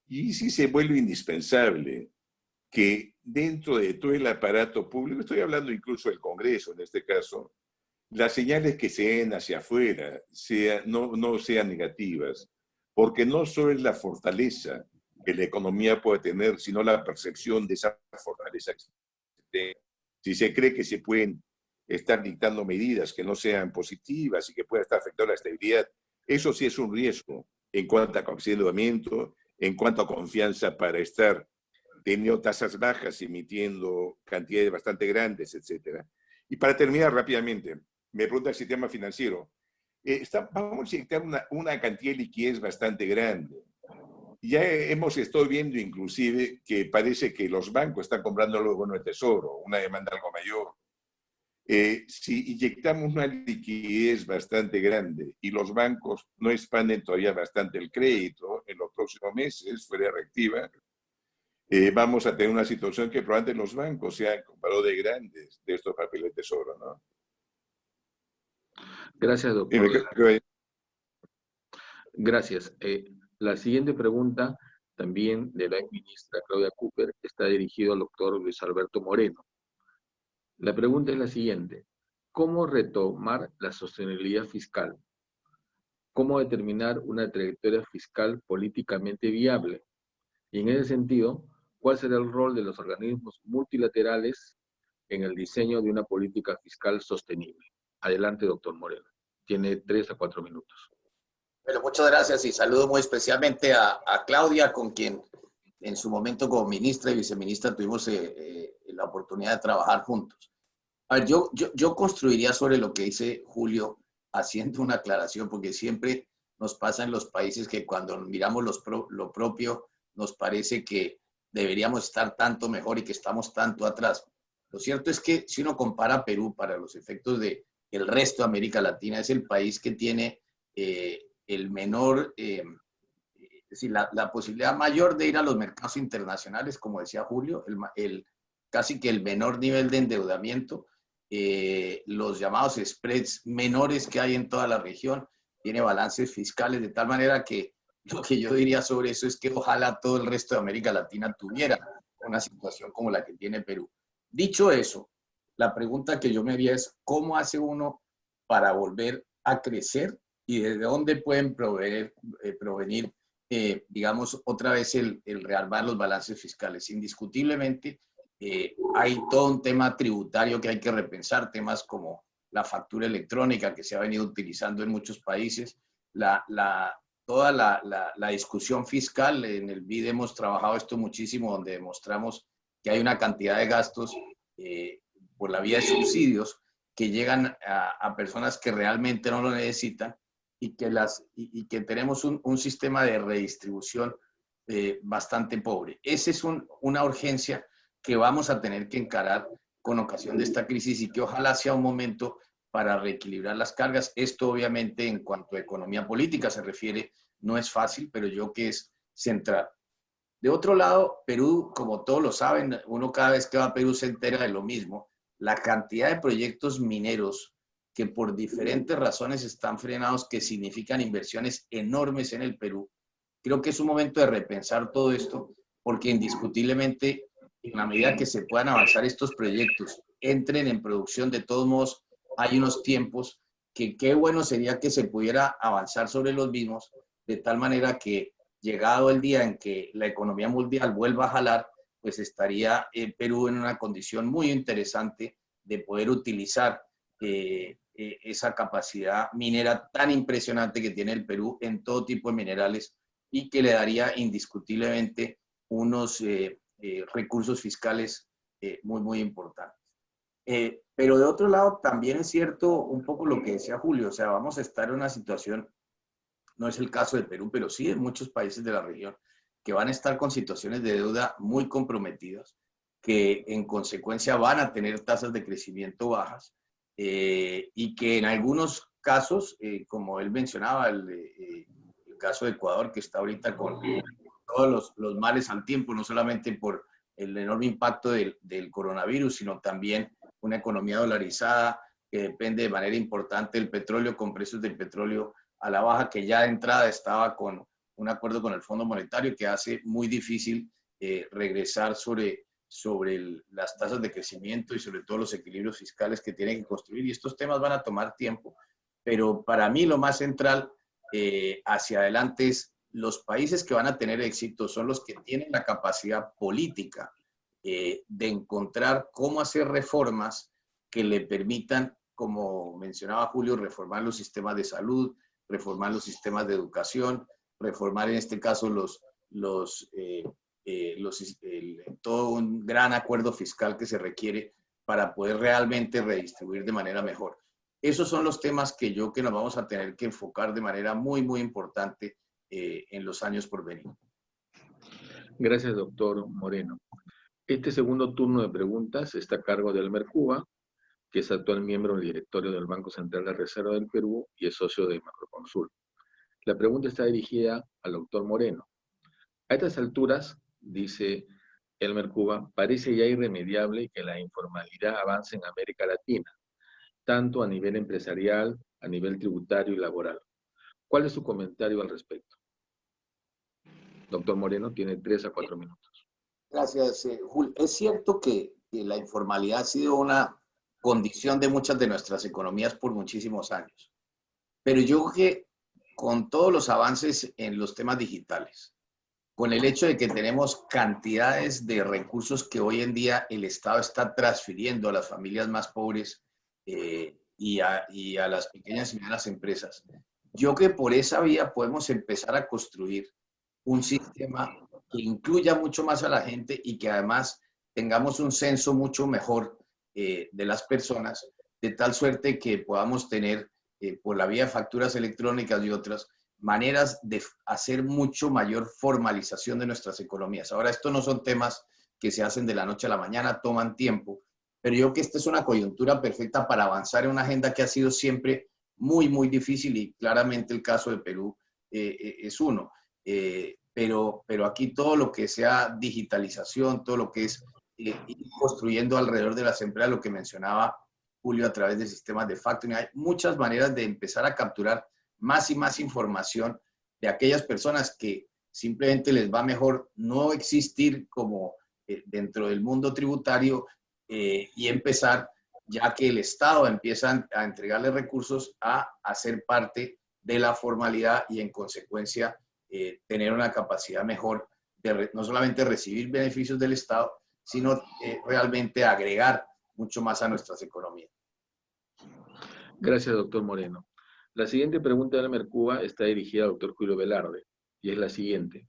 Y sí se vuelve indispensable que dentro de todo el aparato público, estoy hablando incluso del Congreso en este caso, las señales que se den hacia afuera no sean negativas, porque no solo es la fortaleza que la economía puede tener, sino la percepción de esa fortaleza que se tiene. Si se cree que se pueden estar dictando medidas que no sean positivas y que puedan estar afectando la estabilidad, eso sí es un riesgo en cuanto a endeudamiento, en cuanto a confianza para estar teniendo tasas bajas, emitiendo cantidades bastante grandes, etc. Y para terminar rápidamente, me pregunta el sistema financiero. Vamos a inyectar una cantidad de liquidez bastante grande. Ya hemos estado viendo inclusive que parece que los bancos están comprando los bonos del Tesoro, una demanda algo mayor. Si inyectamos una liquidez bastante grande y los bancos no expanden todavía bastante el crédito en los próximos meses, fuera reactiva, vamos a tener una situación que probablemente los bancos sean compradores de grandes de estos papeles de Tesoro, ¿no? Gracias, doctor. Gracias. La siguiente pregunta, también de la exministra Claudia Cooper, está dirigida al doctor Luis Alberto Moreno. La pregunta es la siguiente: ¿cómo retomar la sostenibilidad fiscal? ¿Cómo determinar una trayectoria fiscal políticamente viable? Y en ese sentido, ¿cuál será el rol de los organismos multilaterales en el diseño de una política fiscal sostenible? Adelante, doctor Moreno. Tiene 3 a 4 minutos. Bueno, muchas gracias y saludo muy especialmente a Claudia, con quien en su momento como ministra y viceministra tuvimos la oportunidad de trabajar juntos. A ver, yo construiría sobre lo que dice Julio, haciendo una aclaración, porque siempre nos pasa en los países que cuando miramos lo propio nos parece que deberíamos estar tanto mejor y que estamos tanto atrás. Lo cierto es que si uno compara Perú para los efectos del resto de América Latina, es el país que tiene el menor, es decir, la posibilidad mayor de ir a los mercados internacionales, como decía Julio, casi que el menor nivel de endeudamiento, los llamados spreads menores que hay en toda la región, tiene balances fiscales de tal manera que lo que yo diría sobre eso es que ojalá todo el resto de América Latina tuviera una situación como la que tiene Perú. Dicho eso, la pregunta que yo me haría es, ¿cómo hace uno para volver a crecer y desde dónde pueden provenir, digamos, otra vez el rearmar los balances fiscales? Indiscutiblemente, hay todo un tema tributario que hay que repensar, temas como la factura electrónica que se ha venido utilizando en muchos países, toda la discusión fiscal. En el BID hemos trabajado esto muchísimo, donde demostramos que hay una cantidad de gastos por la vía de subsidios que llegan a personas que realmente no lo necesitan y que tenemos un sistema de redistribución bastante pobre. Esa es una urgencia que vamos a tener que encarar con ocasión de esta crisis y que ojalá sea un momento para reequilibrar las cargas. Esto obviamente en cuanto a economía política se refiere, no es fácil, pero yo creo que es central. De otro lado, Perú, como todos lo saben, uno cada vez que va a Perú se entera de lo mismo. La cantidad de proyectos mineros que por diferentes razones están frenados, que significan inversiones enormes en el Perú. Creo que es un momento de repensar todo esto, porque indiscutiblemente, en la medida que se puedan avanzar estos proyectos, entren en producción, de todos modos, hay unos tiempos que qué bueno sería que se pudiera avanzar sobre los mismos, de tal manera que llegado el día en que la economía mundial vuelva a jalar, pues estaría Perú en una condición muy interesante de poder utilizar esa capacidad minera tan impresionante que tiene el Perú en todo tipo de minerales y que le daría indiscutiblemente unos recursos fiscales muy, muy importantes. Pero de otro lado, también es cierto un poco lo que decía Julio, o sea, vamos a estar en una situación, no es el caso de Perú, pero sí en muchos países de la región, que van a estar con situaciones de deuda muy comprometidas, que en consecuencia van a tener tasas de crecimiento bajas y que en algunos casos, como él mencionaba, el caso de Ecuador, que está ahorita con todos los males al tiempo, no solamente por el enorme impacto del coronavirus, sino también una economía dolarizada que depende de manera importante del petróleo, con precios del petróleo a la baja, que ya de entrada estaba con un acuerdo con el Fondo Monetario que hace muy difícil regresar sobre las tasas de crecimiento y sobre todo los equilibrios fiscales que tienen que construir. Y estos temas van a tomar tiempo, pero para mí lo más central hacia adelante es los países que van a tener éxito son los que tienen la capacidad política de encontrar cómo hacer reformas que le permitan, como mencionaba Julio, reformar los sistemas de salud, reformar los sistemas de educación, reformar en este caso todo un gran acuerdo fiscal que se requiere para poder realmente redistribuir de manera mejor. Esos son los temas que nos vamos a tener que enfocar de manera muy, muy importante en los años por venir. Gracias, doctor Moreno. Este segundo turno de preguntas está a cargo de Elmer Cuba, que es actual miembro del directorio del Banco Central de Reserva del Perú y es socio de Macroconsul. La pregunta está dirigida al doctor Moreno. A estas alturas, dice Elmer Cuba, parece ya irremediable que la informalidad avance en América Latina, tanto a nivel empresarial, a nivel tributario y laboral. ¿Cuál es su comentario al respecto? Doctor Moreno, tiene 3 a 4 minutos. Gracias, Julio. Es cierto que la informalidad ha sido una condición de muchas de nuestras economías por muchísimos años. Pero yo creo que con todos los avances en los temas digitales, con el hecho de que tenemos cantidades de recursos que hoy en día el Estado está transfiriendo a las familias más pobres y a las pequeñas y medianas empresas, yo creo que por esa vía podemos empezar a construir un sistema que incluya mucho más a la gente y que además tengamos un censo mucho mejor de las personas, de tal suerte que podamos tener, por la vía de facturas electrónicas y otras, maneras de hacer mucho mayor formalización de nuestras economías. Ahora, estos no son temas que se hacen de la noche a la mañana, toman tiempo, pero yo creo que esta es una coyuntura perfecta para avanzar en una agenda que ha sido siempre muy, muy difícil, y claramente el caso de Perú es uno. Pero aquí todo lo que sea digitalización, todo lo que es ir construyendo alrededor de las empresas, lo que mencionaba Julio a través de sistemas de factoring, hay muchas maneras de empezar a capturar más y más información de aquellas personas que simplemente les va mejor no existir como dentro del mundo tributario y empezar, ya que el Estado empieza a entregarles recursos, a hacer parte de la formalidad y en consecuencia tener una capacidad mejor de no solamente recibir beneficios del Estado, sino realmente agregar mucho más a nuestras economías. Gracias, doctor Moreno. La siguiente pregunta de Elmer Cuba está dirigida al doctor Julio Velarde y es la siguiente.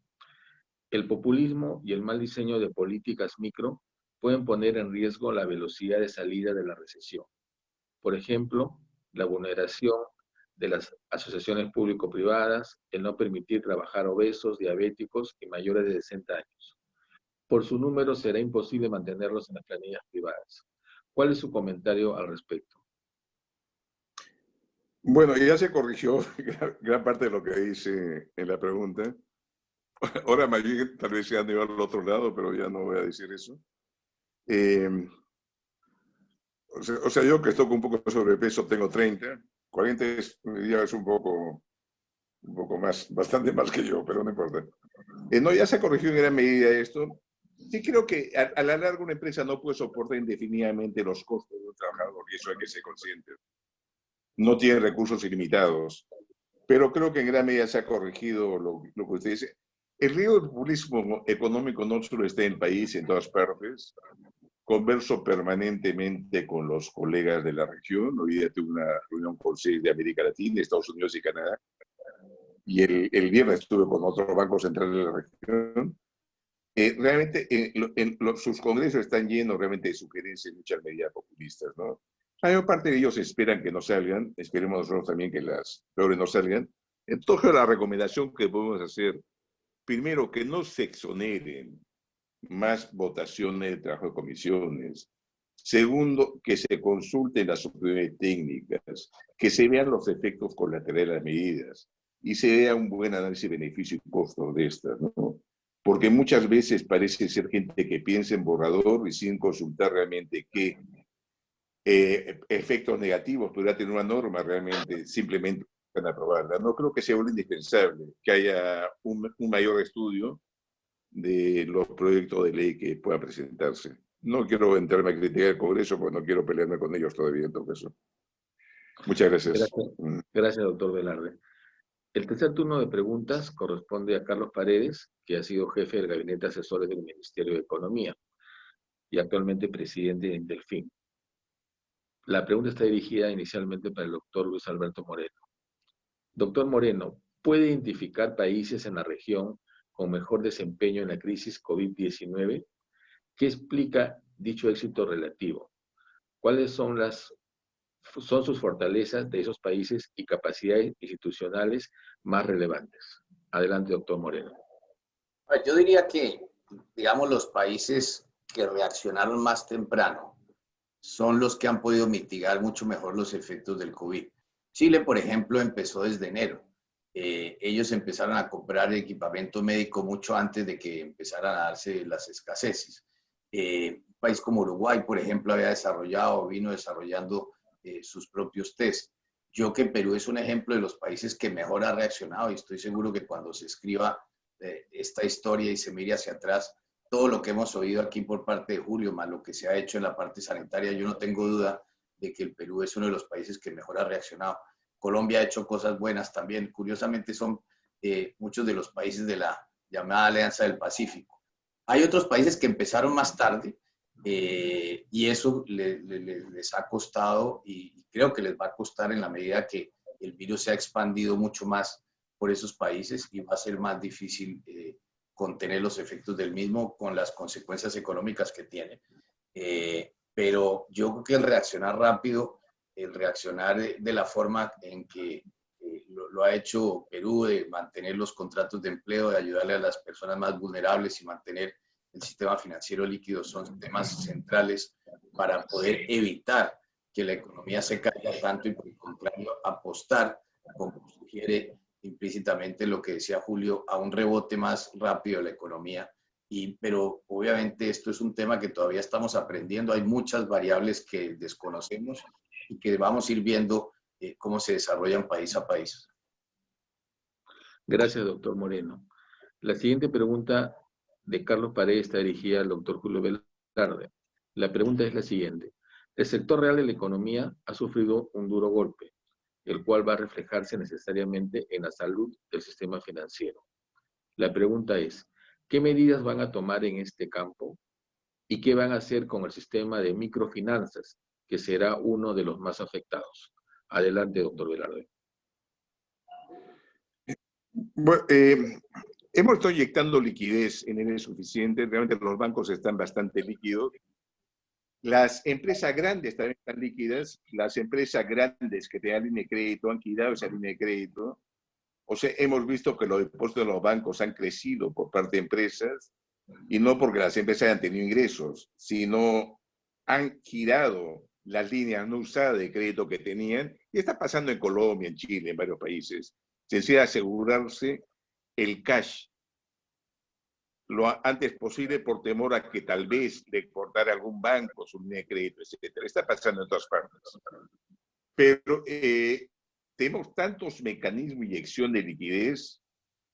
El populismo y el mal diseño de políticas micro pueden poner en riesgo la velocidad de salida de la recesión. Por ejemplo, la vulneración de las asociaciones público-privadas, el no permitir trabajar obesos, diabéticos y mayores de 60 años. Por su número será imposible mantenerlos en las planillas privadas. ¿Cuál es su comentario al respecto? Bueno, ya se corrigió gran parte de lo que dice en la pregunta. Ahora más bien tal vez se han ido al otro lado, pero ya no voy a decir eso. O sea, yo que estoy con un poco de sobrepeso, tengo 30, 40 ya es un poco más, bastante más que yo, pero no importa. No, ya se corrigió en gran medida esto. Sí creo que a la larga una empresa no puede soportar indefinidamente los costos de un trabajador, y eso hay que ser consciente. No tiene recursos ilimitados, pero creo que en gran medida se ha corregido lo que usted dice. El riesgo del populismo económico no solo está en el país, en todas partes. Converso permanentemente con los colegas de la región. Hoy día tuve una reunión con 6 de América Latina, Estados Unidos y Canadá. Y el viernes estuve con otro banco central de la región. Realmente sus congresos están llenos realmente de sugerencias y muchas medidas populistas, ¿no? La mayor parte de ellos esperan que no salgan, esperemos nosotros también que las peores no salgan. Entonces la recomendación que podemos hacer, primero, que no se exoneren más votaciones de trabajo de comisiones. Segundo, que se consulten las opiniones técnicas, que se vean los efectos colaterales de las medidas y se vea un buen análisis de beneficio y costo de estas, ¿no? Porque muchas veces parece ser gente que piensa en borrador y sin consultar realmente qué efectos negativos podría tener una norma realmente, simplemente para aprobarla. No creo que sea indispensable que haya un mayor estudio de los proyectos de ley que puedan presentarse. No quiero entrarme a criticar el Congreso porque no quiero pelearme con ellos todavía en todo caso. Muchas gracias. Gracias, doctor Velarde. El tercer turno de preguntas corresponde a Carlos Paredes, que ha sido jefe del Gabinete de Asesores del Ministerio de Economía y actualmente presidente de Intelfin. La pregunta está dirigida inicialmente para el doctor Luis Alberto Moreno. Doctor Moreno, ¿puede identificar países en la región con mejor desempeño en la crisis COVID-19? ¿Qué explica dicho éxito relativo? ¿Cuáles son sus fortalezas de esos países y capacidades institucionales más relevantes? Adelante, doctor Moreno. Yo diría que, digamos, los países que reaccionaron más temprano son los que han podido mitigar mucho mejor los efectos del COVID. Chile, por ejemplo, empezó desde enero. Ellos empezaron a comprar equipamiento médico mucho antes de que empezaran a darse las escaseces. Un país como Uruguay, por ejemplo, vino desarrollando sus propios test. Yo que Perú es un ejemplo de los países que mejor ha reaccionado y estoy seguro que cuando se escriba esta historia y se mire hacia atrás, todo lo que hemos oído aquí por parte de Julio, más lo que se ha hecho en la parte sanitaria, yo no tengo duda de que el Perú es uno de los países que mejor ha reaccionado. Colombia ha hecho cosas buenas también. Curiosamente son muchos de los países de la llamada Alianza del Pacífico. Hay otros países que empezaron más tarde y eso les ha costado y creo que les va a costar en la medida que el virus se ha expandido mucho más por esos países y va a ser más difícil contener los efectos del mismo con las consecuencias económicas que tiene. Pero yo creo que el reaccionar rápido, el reaccionar de la forma en que lo ha hecho Perú, de mantener los contratos de empleo, de ayudarle a las personas más vulnerables y mantener el sistema financiero líquido, son temas centrales para poder evitar que la economía se caiga tanto y, por el contrario, apostar, como sugiere implícitamente lo que decía Julio, a un rebote más rápido de la economía. Pero obviamente esto es un tema que todavía estamos aprendiendo, hay muchas variables que desconocemos y que vamos a ir viendo cómo se desarrollan país a país. Gracias, doctor Moreno. La siguiente pregunta de Carlos Paredes está dirigida al doctor Julio Velarde. La pregunta es la siguiente. El sector real de la economía ha sufrido un duro golpe, el cual va a reflejarse necesariamente en la salud del sistema financiero. La pregunta es, ¿qué medidas van a tomar en este campo? ¿Y qué van a hacer con el sistema de microfinanzas, que será uno de los más afectados? Adelante, doctor Velarde. Bueno, hemos estado inyectando liquidez en nivel suficiente. Realmente los bancos están bastante líquidos. Las empresas grandes también están líquidas. Las empresas grandes que tenían línea de crédito han quitado esa línea de crédito. O sea, hemos visto que los depósitos de los bancos han crecido por parte de empresas, y no porque las empresas hayan tenido ingresos, sino han girado las líneas no usadas de crédito que tenían, y está pasando en Colombia, en Chile, en varios países. Se necesita asegurarse el cash lo antes posible por temor a que tal vez le cortara algún banco su línea de crédito, etcétera. Está pasando en todas partes. Pero tenemos tantos mecanismos de inyección de liquidez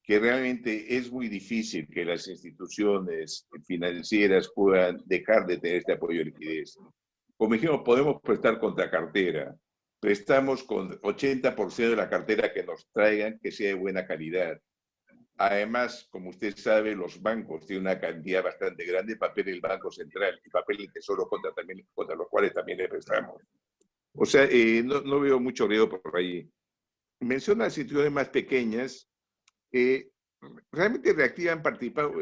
que realmente es muy difícil que las instituciones financieras puedan dejar de tener este apoyo de liquidez. Como dijimos, podemos prestar contra cartera. Prestamos con 80% de la cartera que nos traigan, que sea de buena calidad. Además, como usted sabe, los bancos tienen una cantidad bastante grande de papel del Banco Central y papel del Tesoro contra los cuales también le prestamos. O sea, no veo mucho riesgo por ahí. Menciona las instituciones más pequeñas. Realmente Reactiva han participado.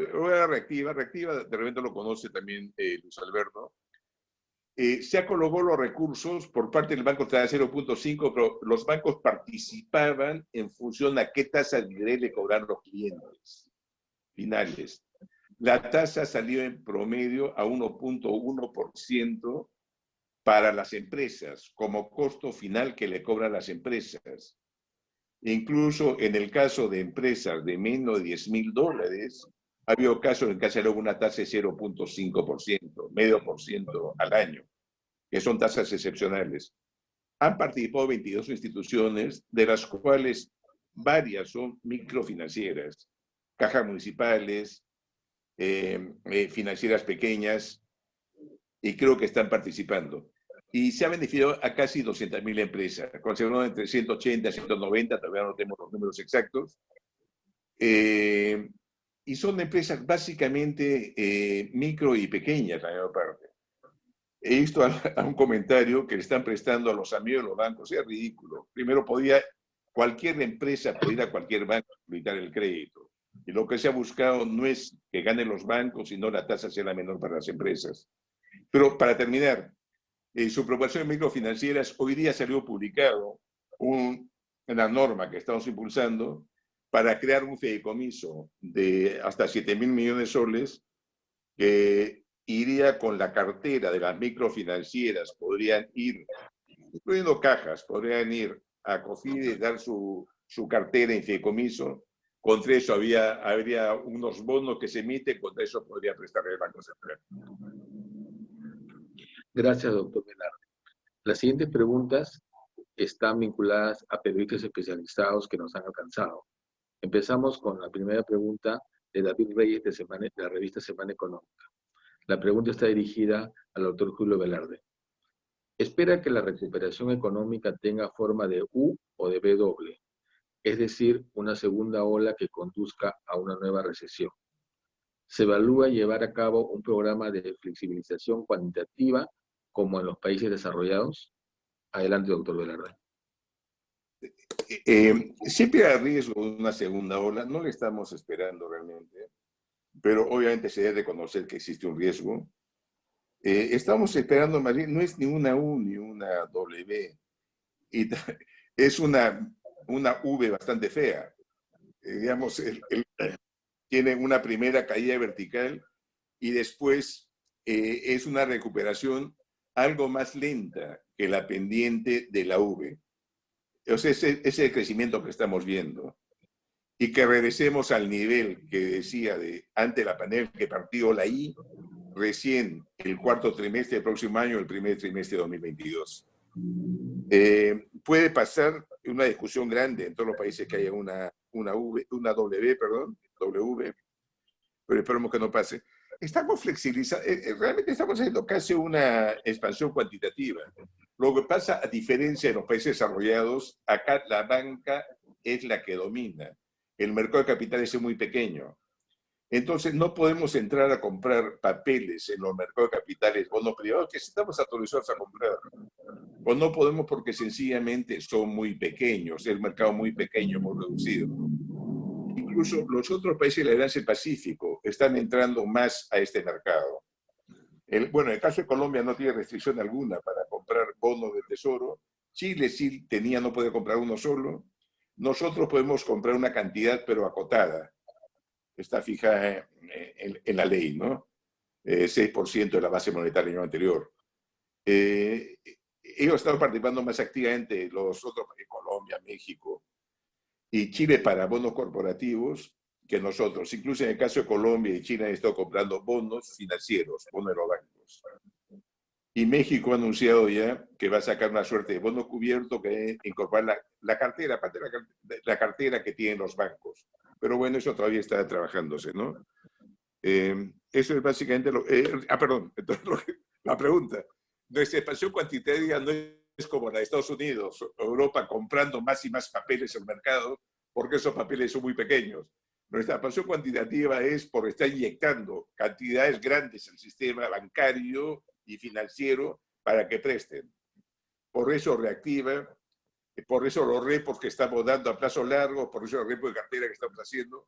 Reactiva, de repente lo conoce también Luis Alberto. Se ha colocado los recursos por parte del Banco Central 0.5, pero los bancos participaban en función a qué tasa de interés le cobraron los clientes finales. La tasa salió en promedio a 1.1% para las empresas, como costo final que le cobran las empresas. Incluso en el caso de empresas de menos de $10,000, ha habido casos en que se logra una tasa de 0.5%, medio por ciento al año, que son tasas excepcionales. Han participado 22 instituciones, de las cuales varias son microfinancieras, cajas municipales, financieras pequeñas, y creo que están participando. Y se ha beneficiado a casi 200.000 empresas, considerando entre 180 y 190, todavía no tenemos los números exactos. Y son empresas básicamente micro y pequeñas, la mayor parte. He visto a un comentario que le están prestando a los amigos de los bancos. Es ridículo. Primero, cualquier empresa puede ir a cualquier banco a solicitar el crédito. Y lo que se ha buscado no es que ganen los bancos, sino la tasa sea la menor para las empresas. Pero para terminar, su proporción de microfinancieras, hoy día salió publicado una norma que estamos impulsando para crear un fideicomiso de hasta 7.000 millones de soles que iría con la cartera de las microfinancieras. Podrían ir, incluyendo cajas, podrían ir a COFIDE, dar su cartera en fideicomiso. Contra eso habría unos bonos que se emiten, contra eso podría prestarle el Banco Central. Gracias, doctor Velarde. Las siguientes preguntas están vinculadas a periodistas especializados que nos han alcanzado. Empezamos con la primera pregunta de David Reyes de la revista Semana Económica. La pregunta está dirigida al doctor Julio Velarde. ¿Espera que la recuperación económica tenga forma de U o de W? Es decir, una segunda ola que conduzca a una nueva recesión. ¿Se evalúa llevar a cabo un programa de flexibilización cuantitativa como en los países desarrollados? Adelante, doctor Velarde. Siempre hay riesgo de una segunda ola. No le estamos esperando realmente, pero obviamente se debe reconocer que existe un riesgo. Estamos esperando, más bien, no es ni una U ni una W. Es una una V bastante fea. Digamos, tiene una primera caída vertical y después es una recuperación algo más lenta que la pendiente de la V. O sea, ese es el crecimiento que estamos viendo. Y que regresemos al nivel que decía de ante la pandemia, que partió la I, recién el cuarto trimestre del próximo año, el primer trimestre de 2022. Puede pasar una discusión grande en todos los países que haya una W, pero esperemos que no pase. Estamos flexibilizando, realmente estamos haciendo casi una expansión cuantitativa. Lo que pasa, a diferencia de los países desarrollados, acá la banca es la que domina. El mercado de capitales es muy pequeño. Entonces, no podemos entrar a comprar papeles en los mercados de capitales, bonos privados, que estamos autorizados a comprar. O no podemos porque sencillamente son muy pequeños, el mercado muy pequeño, muy reducido. Incluso los otros países de la Alianza del Pacífico están entrando más a este mercado. Bueno, en el caso de Colombia no tiene restricción alguna para comprar bonos del Tesoro. Chile sí tenía, no puede comprar uno solo. Nosotros podemos comprar una cantidad, pero acotada. Está fijada en la ley, ¿no? 6% de la base monetaria del año anterior. Ellos están participando más activamente, los otros, Colombia, México y Chile para bonos corporativos que nosotros. Incluso en el caso de Colombia y Chile han estado comprando bonos financieros, bonos de los bancos. Y México ha anunciado ya que va a sacar una suerte de bono cubierto que incorporar la cartera, la cartera que tienen los bancos. Pero bueno, eso todavía está trabajándose, ¿no? Eso es básicamente lo... perdón, entonces, la pregunta. Nuestra expansión cuantitativa no es como la de Estados Unidos o Europa comprando más y más papeles en el mercado porque esos papeles son muy pequeños. Nuestra expansión cuantitativa es por estar inyectando cantidades grandes al sistema bancario y financiero para que presten. Por eso reactiva, por eso los repos que estamos dando a plazo largo, por eso los repos de cartera que estamos haciendo.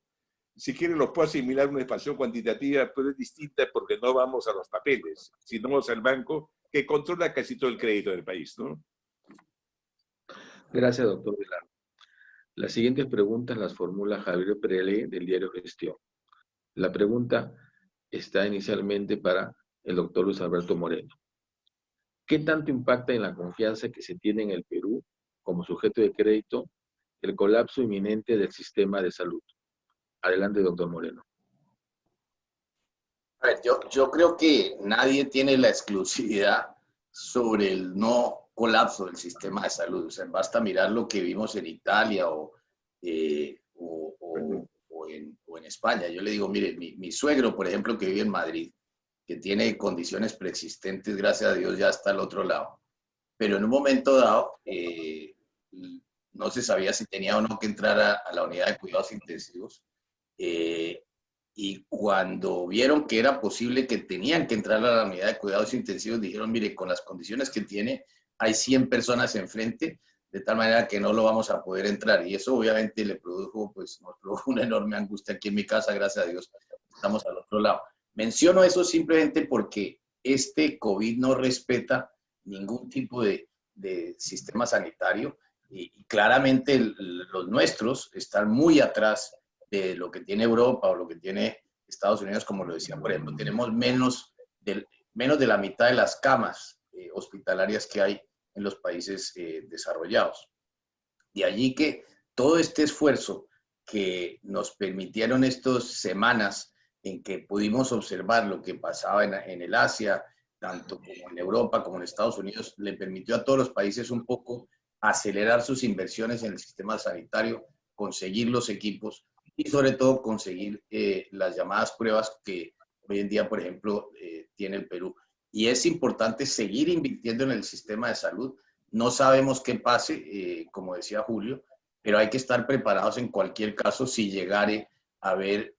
Si quieren, los puedo asimilar a una expansión cuantitativa, pero es distinta porque no vamos a los papeles, sino vamos al banco que controla casi todo el crédito del país, ¿no? Gracias, doctor Velarde. Las siguientes preguntas las formula Javier Perelé del diario Gestión. La pregunta está inicialmente para el doctor Luis Alberto Moreno. ¿Qué tanto impacta en la confianza que se tiene en el Perú como sujeto de crédito el colapso inminente del sistema de salud? Adelante, doctor Moreno. A ver, yo creo que nadie tiene la exclusividad sobre el no colapso del sistema de salud. O sea, basta mirar lo que vimos en Italia o en España. Yo le digo, mire, mi suegro, por ejemplo, que vive en Madrid, que tiene condiciones preexistentes, gracias a Dios, ya está al otro lado. Pero en un momento dado, no se sabía si tenía o no que entrar a la unidad de cuidados intensivos. Y cuando vieron que era posible que tenían que entrar a la unidad de cuidados intensivos, dijeron, mire, con las condiciones que tiene, hay 100 personas enfrente, de tal manera que no lo vamos a poder entrar. Y eso obviamente le produjo, pues, nos produjo una enorme angustia aquí en mi casa, gracias a Dios, estamos al otro lado. Menciono eso simplemente porque este COVID no respeta ningún tipo de sistema sanitario y claramente los nuestros están muy atrás de lo que tiene Europa o lo que tiene Estados Unidos, como lo decía, por ejemplo, tenemos menos de la mitad de las camas hospitalarias que hay en los países desarrollados. De allí que todo este esfuerzo que nos permitieron estas semanas en que pudimos observar lo que pasaba en el Asia, tanto como en Europa como en Estados Unidos, le permitió a todos los países un poco acelerar sus inversiones en el sistema sanitario, conseguir los equipos y sobre todo conseguir las llamadas pruebas que hoy en día, por ejemplo, tiene el Perú. Y es importante seguir invirtiendo en el sistema de salud. No sabemos qué pase, como decía Julio, pero hay que estar preparados en cualquier caso si llegare a haber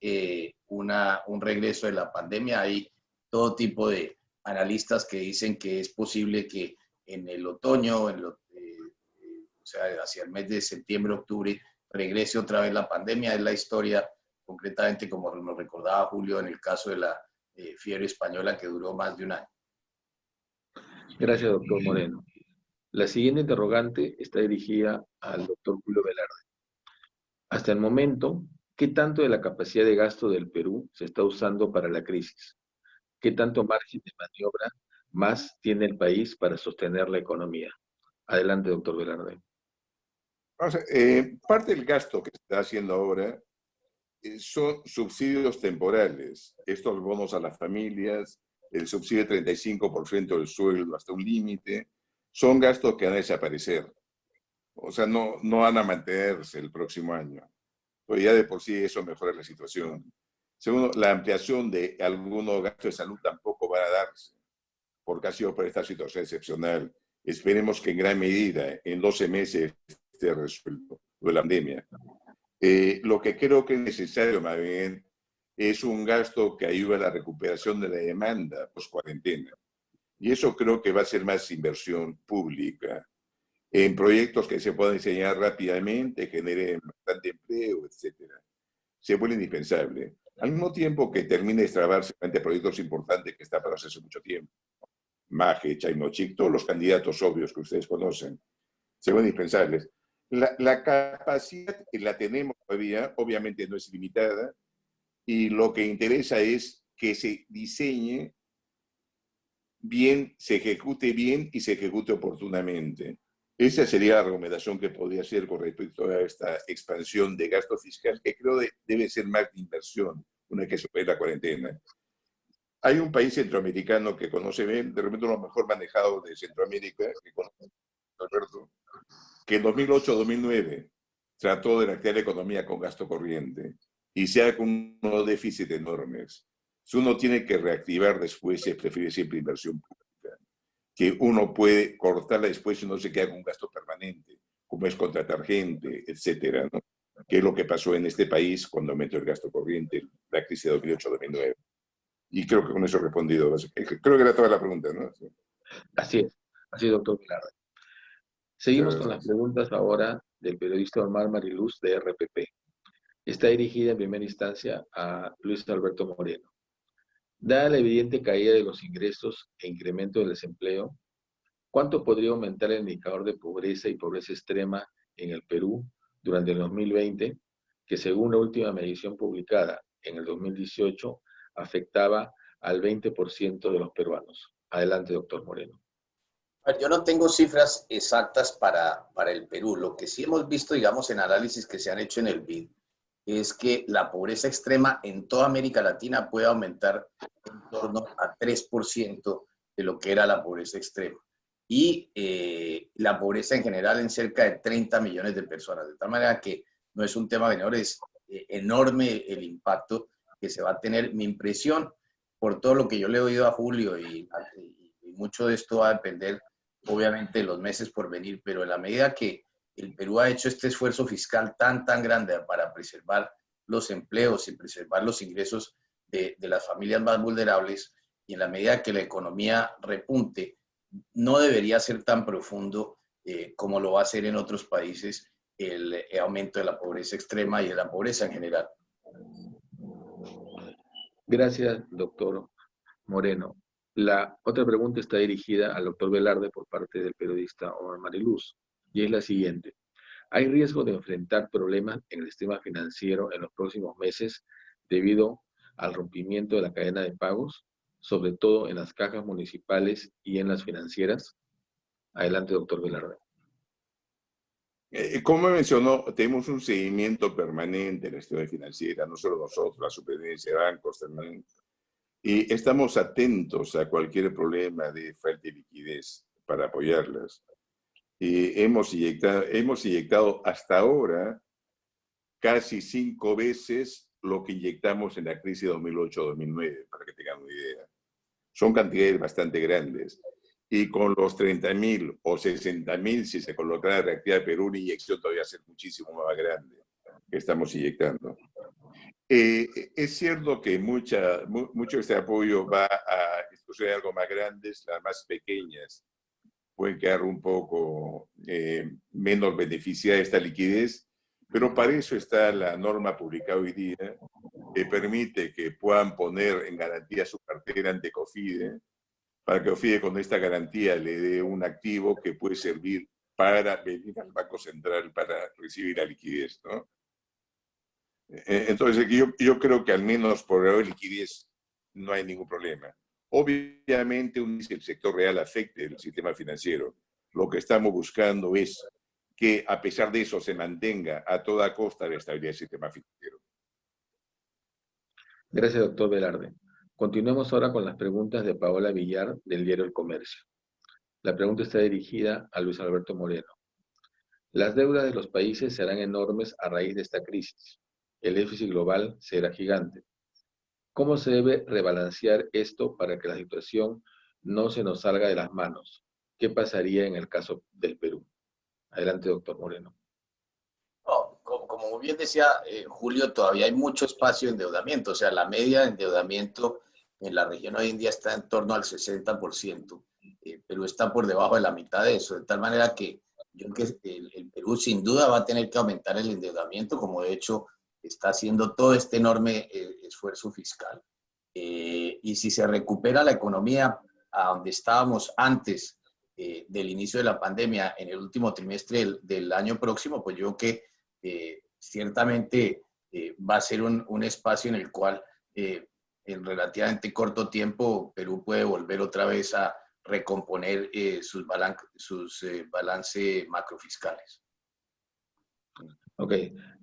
un regreso de la pandemia. Hay todo tipo de analistas que dicen que es posible que en el otoño, o sea, hacia el mes de septiembre, octubre, regrese otra vez la pandemia. Es la historia, concretamente, como nos recordaba Julio, en el caso de la fiebre española que duró más de un año. Gracias, doctor Moreno. La siguiente interrogante está dirigida al doctor Julio Velarde. Hasta el momento, ¿qué tanto de la capacidad de gasto del Perú se está usando para la crisis? ¿Qué tanto margen de maniobra más tiene el país para sostener la economía? Adelante, doctor Velarde. Parte del gasto que se está haciendo ahora son subsidios temporales. Estos bonos a las familias, el subsidio de 35% del sueldo hasta un límite, son gastos que van a desaparecer. O sea, no van a mantenerse el próximo año. Pero ya de por sí eso mejora la situación. Segundo, la ampliación de algunos gastos de salud tampoco va a darse, porque ha sido por esta situación excepcional. Esperemos que en gran medida, en 12 meses, esté resuelto lo de la pandemia. Lo que creo que es necesario, más bien, es un gasto que ayude a la recuperación de la demanda post-cuarentena. Y eso creo que va a ser más inversión pública en proyectos que se puedan diseñar rápidamente, generen bastante empleo, etcétera. Se vuelve indispensable. Al mismo tiempo que termine de extrabarse frente a proyectos importantes que están para hacerse mucho tiempo. Maje, Chaimochic, todos los candidatos obvios que ustedes conocen, se vuelven indispensables. La capacidad la tenemos todavía, obviamente no es limitada, y lo que interesa es que se diseñe bien, se ejecute bien y se ejecute oportunamente. Esa sería la recomendación que podría hacer con respecto a esta expansión de gasto fiscal, que creo debe ser más de inversión una vez que supere la cuarentena. Hay un país centroamericano que conoce bien, de repente lo mejor manejado de Centroamérica, que conoce Alberto, que en 2008-2009 trató de reactivar la economía con gasto corriente y se ha con unos déficits enormes. Si uno tiene que reactivar después, se prefiere siempre inversión pública, que uno puede cortarla después y no se queda con un gasto permanente, como es contratar gente, etcétera, ¿no? Que es lo que pasó en este país cuando aumentó el gasto corriente, la crisis de 2008-2009. Y creo que con eso he respondido. Creo que era toda la pregunta, ¿no? Sí. Así es, doctor Velarde. Seguimos con las preguntas ahora del periodista Omar Mariluz de RPP. Está dirigida en primera instancia a Luis Alberto Moreno. Dada la evidente caída de los ingresos e incremento del desempleo, ¿cuánto podría aumentar el indicador de pobreza y pobreza extrema en el Perú durante el 2020, que según la última medición publicada en el 2018 afectaba al 20% de los peruanos? Adelante, doctor Moreno. Yo no tengo cifras exactas para el Perú. Lo que sí hemos visto, digamos, en análisis que se han hecho en el BID, es que la pobreza extrema en toda América Latina puede aumentar en torno a 3% de lo que era la pobreza extrema. Y la pobreza en general en cerca de 30 millones de personas. De tal manera que no es un tema menor, es enorme el impacto que se va a tener. Mi impresión, por todo lo que yo le he oído a Julio, y mucho de esto va a depender obviamente los meses por venir, pero en la medida que el Perú ha hecho este esfuerzo fiscal tan grande para preservar los empleos y preservar los ingresos de las familias más vulnerables, y en la medida que la economía repunte, no debería ser tan profundo como lo va a ser en otros países el aumento de la pobreza extrema y de la pobreza en general. Gracias, doctor Moreno. La otra pregunta está dirigida al doctor Velarde por parte del periodista Omar Mariluz, y es la siguiente. ¿Hay riesgo de enfrentar problemas en el sistema financiero en los próximos meses debido al rompimiento de la cadena de pagos, sobre todo en las cajas municipales y en las financieras? Adelante, doctor Velarde. Como mencionó, tenemos un seguimiento permanente en la institución financiera, no solo nosotros, la superintendencia de bancos también. Y estamos atentos a cualquier problema de falta de liquidez para apoyarlas. Y hemos inyectado hasta ahora casi 5 veces lo que inyectamos en la crisis de 2008-2009, para que tengan una idea. Son cantidades bastante grandes. Y con los 30.000 o 60.000, si se colocara Reactiva Perú, una inyección todavía va a ser muchísimo más grande que estamos inyectando. Es cierto que mucho de este apoyo va a instituciones algo más grandes, las más pequeñas pueden quedar un poco menos beneficiadas de esta liquidez, pero para eso está la norma publicada hoy día, que permite que puedan poner en garantía su cartera ante COFIDE para que OFIDE con esta garantía le dé un activo que puede servir para venir al Banco Central para recibir la liquidez, ¿no? Entonces, yo creo que al menos por la liquidez no hay ningún problema. Obviamente, el sector real afecte el sistema financiero. Lo que estamos buscando es que, a pesar de eso, se mantenga a toda costa la estabilidad del sistema financiero. Gracias, doctor Velarde. Continuemos ahora con las preguntas de Paola Villar, del diario El Comercio. La pregunta está dirigida a Luis Alberto Moreno. Las deudas de los países serán enormes a raíz de esta crisis. El déficit global será gigante. ¿Cómo se debe rebalancear esto para que la situación no se nos salga de las manos? ¿Qué pasaría en el caso del Perú? Adelante, doctor Moreno. No, como bien decía Julio, todavía hay mucho espacio de endeudamiento. O sea, la media de endeudamiento en la región hoy en día está en torno al 60%, pero está por debajo de la mitad de eso. De tal manera que yo creo que el Perú sin duda va a tener que aumentar el endeudamiento, como de hecho está haciendo todo este enorme esfuerzo fiscal. Y si se recupera la economía a donde estábamos antes del inicio de la pandemia en el último trimestre del año próximo, pues yo creo que ciertamente va a ser un espacio en el cual en relativamente corto tiempo Perú puede volver otra vez a recomponer sus balances macrofiscales. Ok,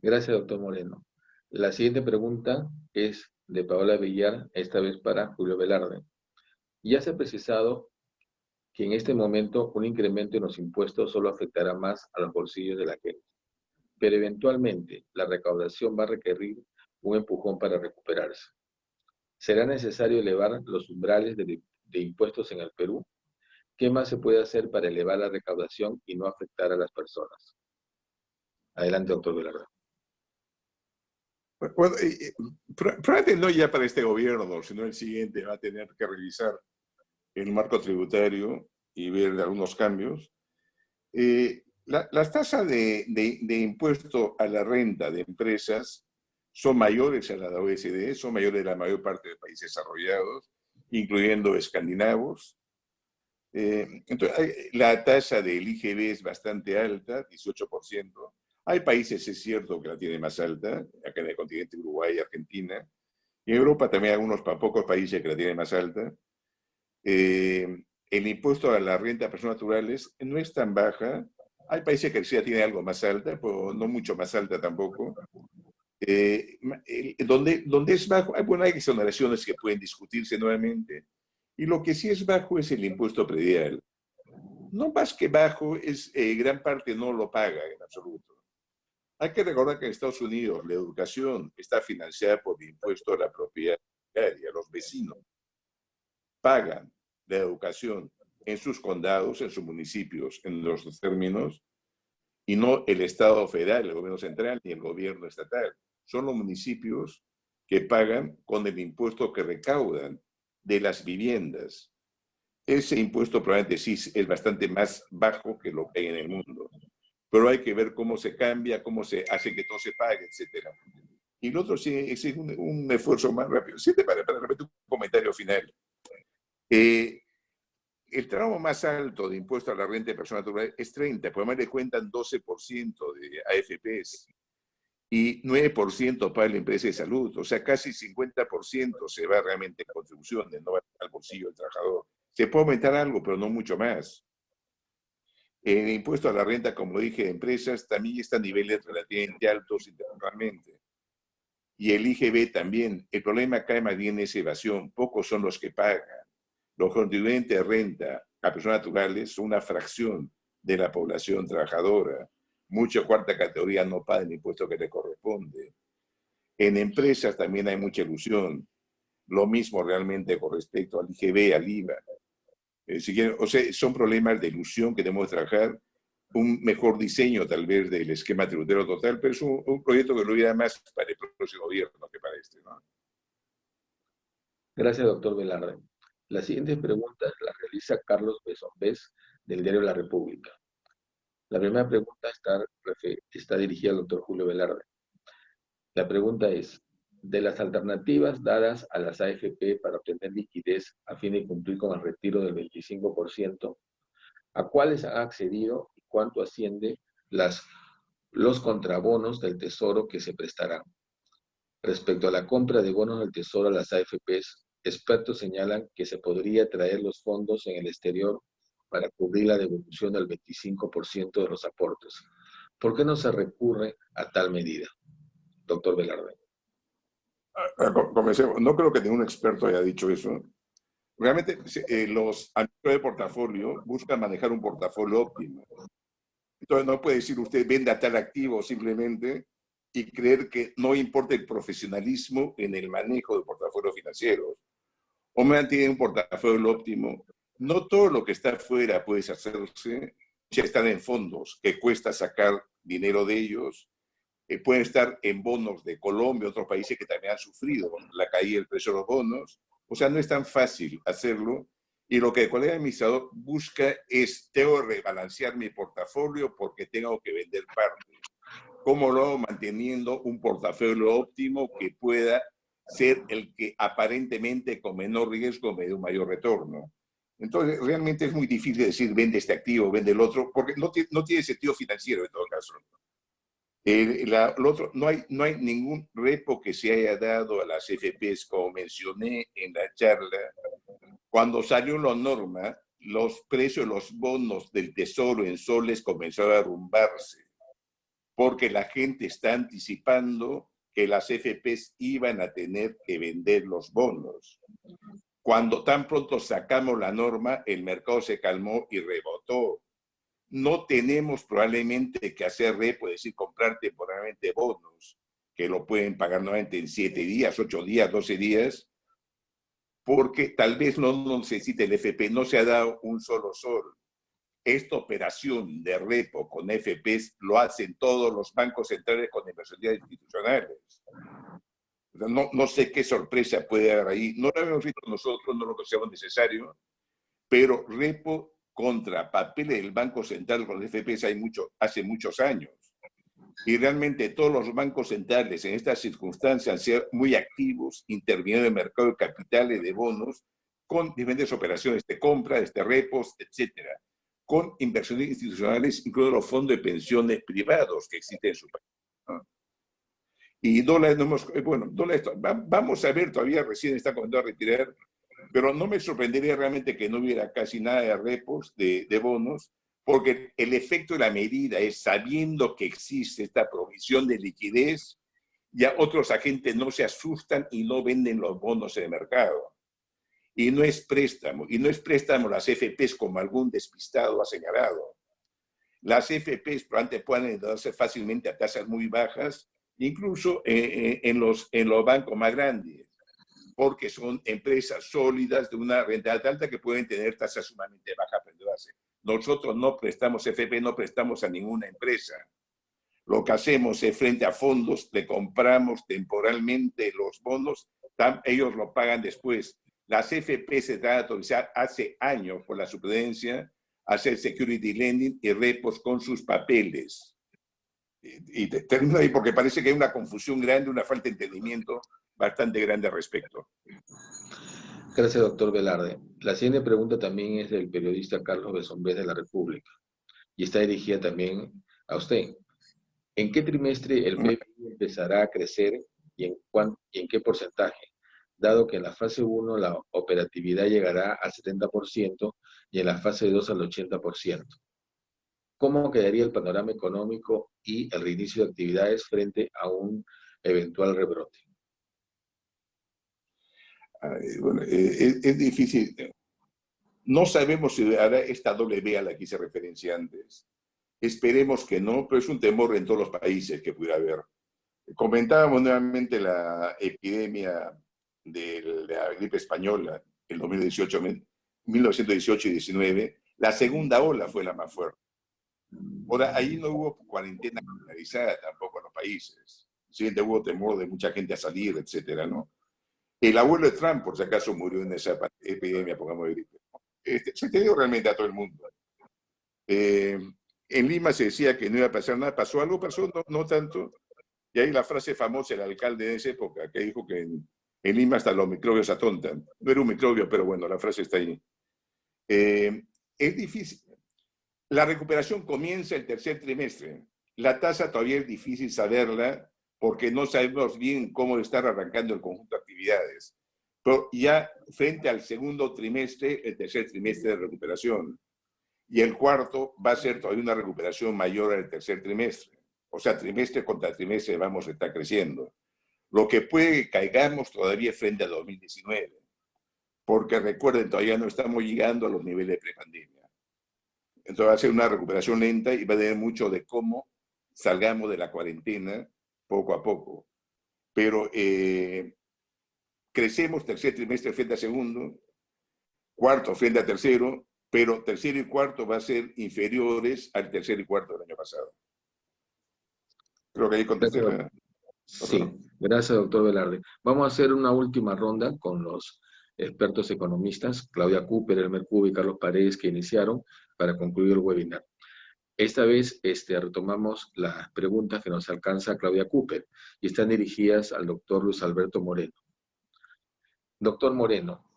gracias, doctor Moreno. La siguiente pregunta es de Paola Villar, esta vez para Julio Velarde. Ya se ha precisado que en este momento un incremento en los impuestos solo afectará más a los bolsillos de la gente, pero eventualmente la recaudación va a requerir un empujón para recuperarse. ¿Será necesario elevar los umbrales de impuestos en el Perú? ¿Qué más se puede hacer para elevar la recaudación y no afectar a las personas? Adelante, doctor Velarde. Bueno, probablemente no ya para este gobierno, sino el siguiente va a tener que revisar el marco tributario y ver algunos cambios. Las tasas de impuesto a la renta de empresas son mayores a la de OECD, son mayores de la mayor parte de países desarrollados, incluyendo escandinavos. Entonces, la tasa del IGB es bastante alta, 18%. Hay países, es cierto, que la tienen más alta, acá en el continente Uruguay y Argentina. Y en Europa también hay algunos pocos países que la tienen más alta. El impuesto a la renta de personas naturales no es tan baja. Hay países que sí la tienen algo más alta, pero no mucho más alta tampoco. Donde es bajo, hay exoneraciones que pueden discutirse nuevamente. Y lo que sí es bajo es el impuesto predial. No más que bajo, es gran parte no lo paga en absoluto. Hay que recordar que en Estados Unidos la educación está financiada por el impuesto a la propiedad agraria. Los vecinos pagan la educación en sus condados, en sus municipios, en los términos, y no el Estado federal, el gobierno central, ni el gobierno estatal. Son los municipios que pagan con el impuesto que recaudan de las viviendas. Ese impuesto probablemente sí es bastante más bajo que lo que hay en el mundo. Pero hay que ver cómo se cambia, cómo se hace que todo se pague, etc. Y lo otro sí es un esfuerzo más rápido. Sí, para repetir un comentario final. El tramo más alto de impuesto a la renta de personas naturales es 30, por más le cuentan 12% de AFPs y 9% para la empresa de salud. O sea, casi 50% se va realmente en contribuciones, no va al bolsillo del trabajador. Se puede aumentar algo, pero no mucho más. El impuesto a la renta, como dije, de empresas también está a niveles relativamente altos internacionalmente. Y el IGB también. El problema acá más bien es evasión. Pocos son los que pagan. Los contribuyentes de renta a personas naturales son una fracción de la población trabajadora. Mucha cuarta categoría no paga el impuesto que le corresponde. En empresas también hay mucha ilusión. Lo mismo realmente con respecto al IGB, al IVA. O sea, son problemas de ilusión que debemos trabajar, un mejor diseño tal vez del esquema tributario total, pero es un proyecto que lo hubiera más para el próximo gobierno que para este, ¿no? Gracias, doctor Velarde. La siguiente pregunta la realiza Carlos Besombés, del diario La República. La primera pregunta está dirigida al doctor Julio Velarde. La pregunta es, De las alternativas dadas a las AFP para obtener liquidez a fin de cumplir con el retiro del 25%, ¿a cuáles han accedido y cuánto asciende los contrabonos del Tesoro que se prestarán? Respecto a la compra de bonos del Tesoro a las AFPs, expertos señalan que se podría traer los fondos en el exterior para cubrir la devolución del 25% de los aportes. ¿Por qué no se recurre a tal medida? Doctor Velarde. Comencemos. No creo que ningún experto haya dicho eso. Realmente los administradores de portafolio buscan manejar un portafolio óptimo. Entonces no puede decir usted venda tal activo simplemente y creer que no importa el profesionalismo en el manejo de portafolios financieros. O mantiene un portafolio óptimo. No todo lo que está afuera puede hacerse, ya están en fondos, que cuesta sacar dinero de ellos. Pueden estar en bonos de Colombia, otros países que también han sufrido la caída del precio de los bonos. O sea, no es tan fácil hacerlo. Y lo que el colega administrador busca es, tengo que rebalancear mi portafolio porque tengo que vender parte. ¿Cómo lo hago? Manteniendo un portafolio óptimo que pueda ser el que aparentemente con menor riesgo me dé un mayor retorno. Entonces, realmente es muy difícil decir vende este activo, vende el otro, porque no tiene sentido financiero en todo caso. Lo otro, no hay ningún repo que se haya dado a las FPs, como mencioné en la charla. Cuando salió la norma, los precios de los bonos del Tesoro en soles comenzaron a derrumbarse, porque la gente está anticipando que las FPs iban a tener que vender los bonos. Cuando tan pronto sacamos la norma, el mercado se calmó y rebotó. No tenemos probablemente que hacer repo, es decir, comprar temporalmente bonos, que lo pueden pagar nuevamente en 7 días, 8 días, 12 días, porque tal vez no necesite el FP, no se ha dado un solo sol. Esta operación de repo con FPs lo hacen todos los bancos centrales con inversiones institucionales. No sé qué sorpresa puede haber ahí. No lo hemos visto nosotros, no lo consideramos necesario, pero repo contra papeles del Banco Central con FPs hace muchos años. Y realmente todos los bancos centrales en estas circunstancias han sido muy activos, interviniendo en el mercado de capitales, de bonos, con diferentes operaciones de compra, de repos, etcétera, con inversiones institucionales, incluidos los fondos de pensiones privados que existen en su país, ¿no? Y dólares, vamos a ver, todavía recién está comenzando a retirar, pero no me sorprendería realmente que no hubiera casi nada de repos, de bonos, porque el efecto de la medida es, sabiendo que existe esta provisión de liquidez, ya otros agentes no se asustan y no venden los bonos en el mercado. Y no es préstamo las FPs como algún despistado ha señalado. Las FPs probablemente pueden endeudarse fácilmente a tasas muy bajas, incluso en los bancos más grandes, porque son empresas sólidas de una rentabilidad alta que pueden tener tasas sumamente bajas para endeudarse. Nosotros no prestamos FP, no prestamos a ninguna empresa. Lo que hacemos es, frente a fondos, le compramos temporalmente los bonos, ellos lo pagan después. Las FP se trata de autorizar hace años por la superintendencia hacer security lending y repos con sus papeles. Y termino ahí porque parece que hay una confusión grande, una falta de entendimiento bastante grande al respecto. Gracias, doctor Velarde. La siguiente pregunta también es del periodista Carlos Besombés de La República y está dirigida también a usted. ¿En qué trimestre el PIB empezará a crecer y en qué porcentaje? Dado que en la fase 1 la operatividad llegará al 70% y en la fase 2 al 80%. ¿Cómo quedaría el panorama económico y el reinicio de actividades frente a un eventual rebrote? Es difícil. No sabemos si hará esta doble vía a la que hice referencia antes. Esperemos que no, pero es un temor en todos los países que pudiera haber. Comentábamos nuevamente la epidemia de la gripe española en 1918 y 19. La segunda ola fue la más fuerte. Ahora, ahí no hubo cuarentena generalizada tampoco en los países. Sí, hubo temor de mucha gente a salir, etcétera, ¿no? El abuelo de Trump, por si acaso, murió en esa epidemia, pongamos de gripe. Se te dio realmente a todo el mundo. En Lima se decía que no iba a pasar nada. ¿Pasó algo? Pasó, no tanto. Y hay la frase famosa del alcalde de esa época, que dijo que en Lima hasta los microbios atontan. No era un microbio, pero bueno, la frase está ahí. Es difícil. La recuperación comienza el tercer trimestre. La tasa todavía es difícil saberla porque no sabemos bien cómo estar arrancando el conjunto de actividades. Pero ya frente al segundo trimestre, el tercer trimestre de recuperación. Y el cuarto va a ser todavía una recuperación mayor al tercer trimestre. O sea, trimestre contra trimestre vamos a estar creciendo. Lo que puede que caigamos todavía frente a 2019. Porque recuerden, todavía no estamos llegando a los niveles de prepandemia. Entonces va a ser una recuperación lenta y va a depender mucho de cómo salgamos de la cuarentena poco a poco. Pero crecemos tercer trimestre frente a segundo, cuarto frente a tercero, pero tercero y cuarto va a ser inferiores al tercer y cuarto del año pasado. Creo que ahí contesté. Sí, gracias, doctor Velarde. Vamos a hacer una última ronda con los expertos economistas, Claudia Cooper, Elmer Cuba y Carlos Paredes, que iniciaron para concluir el webinar. Esta vez retomamos las preguntas que nos alcanza Claudia Cooper y están dirigidas al doctor Luis Alberto Moreno. Doctor Moreno,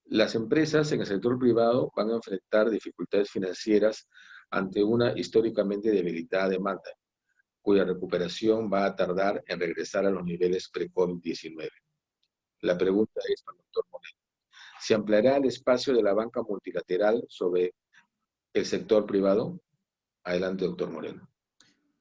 las empresas en el sector privado van a enfrentar dificultades financieras ante una históricamente debilitada demanda, cuya recuperación va a tardar en regresar a los niveles pre-COVID-19. La pregunta es para el doctor Moreno. ¿Se ampliará el espacio de la banca multilateral sobre el sector privado? Adelante, doctor Moreno.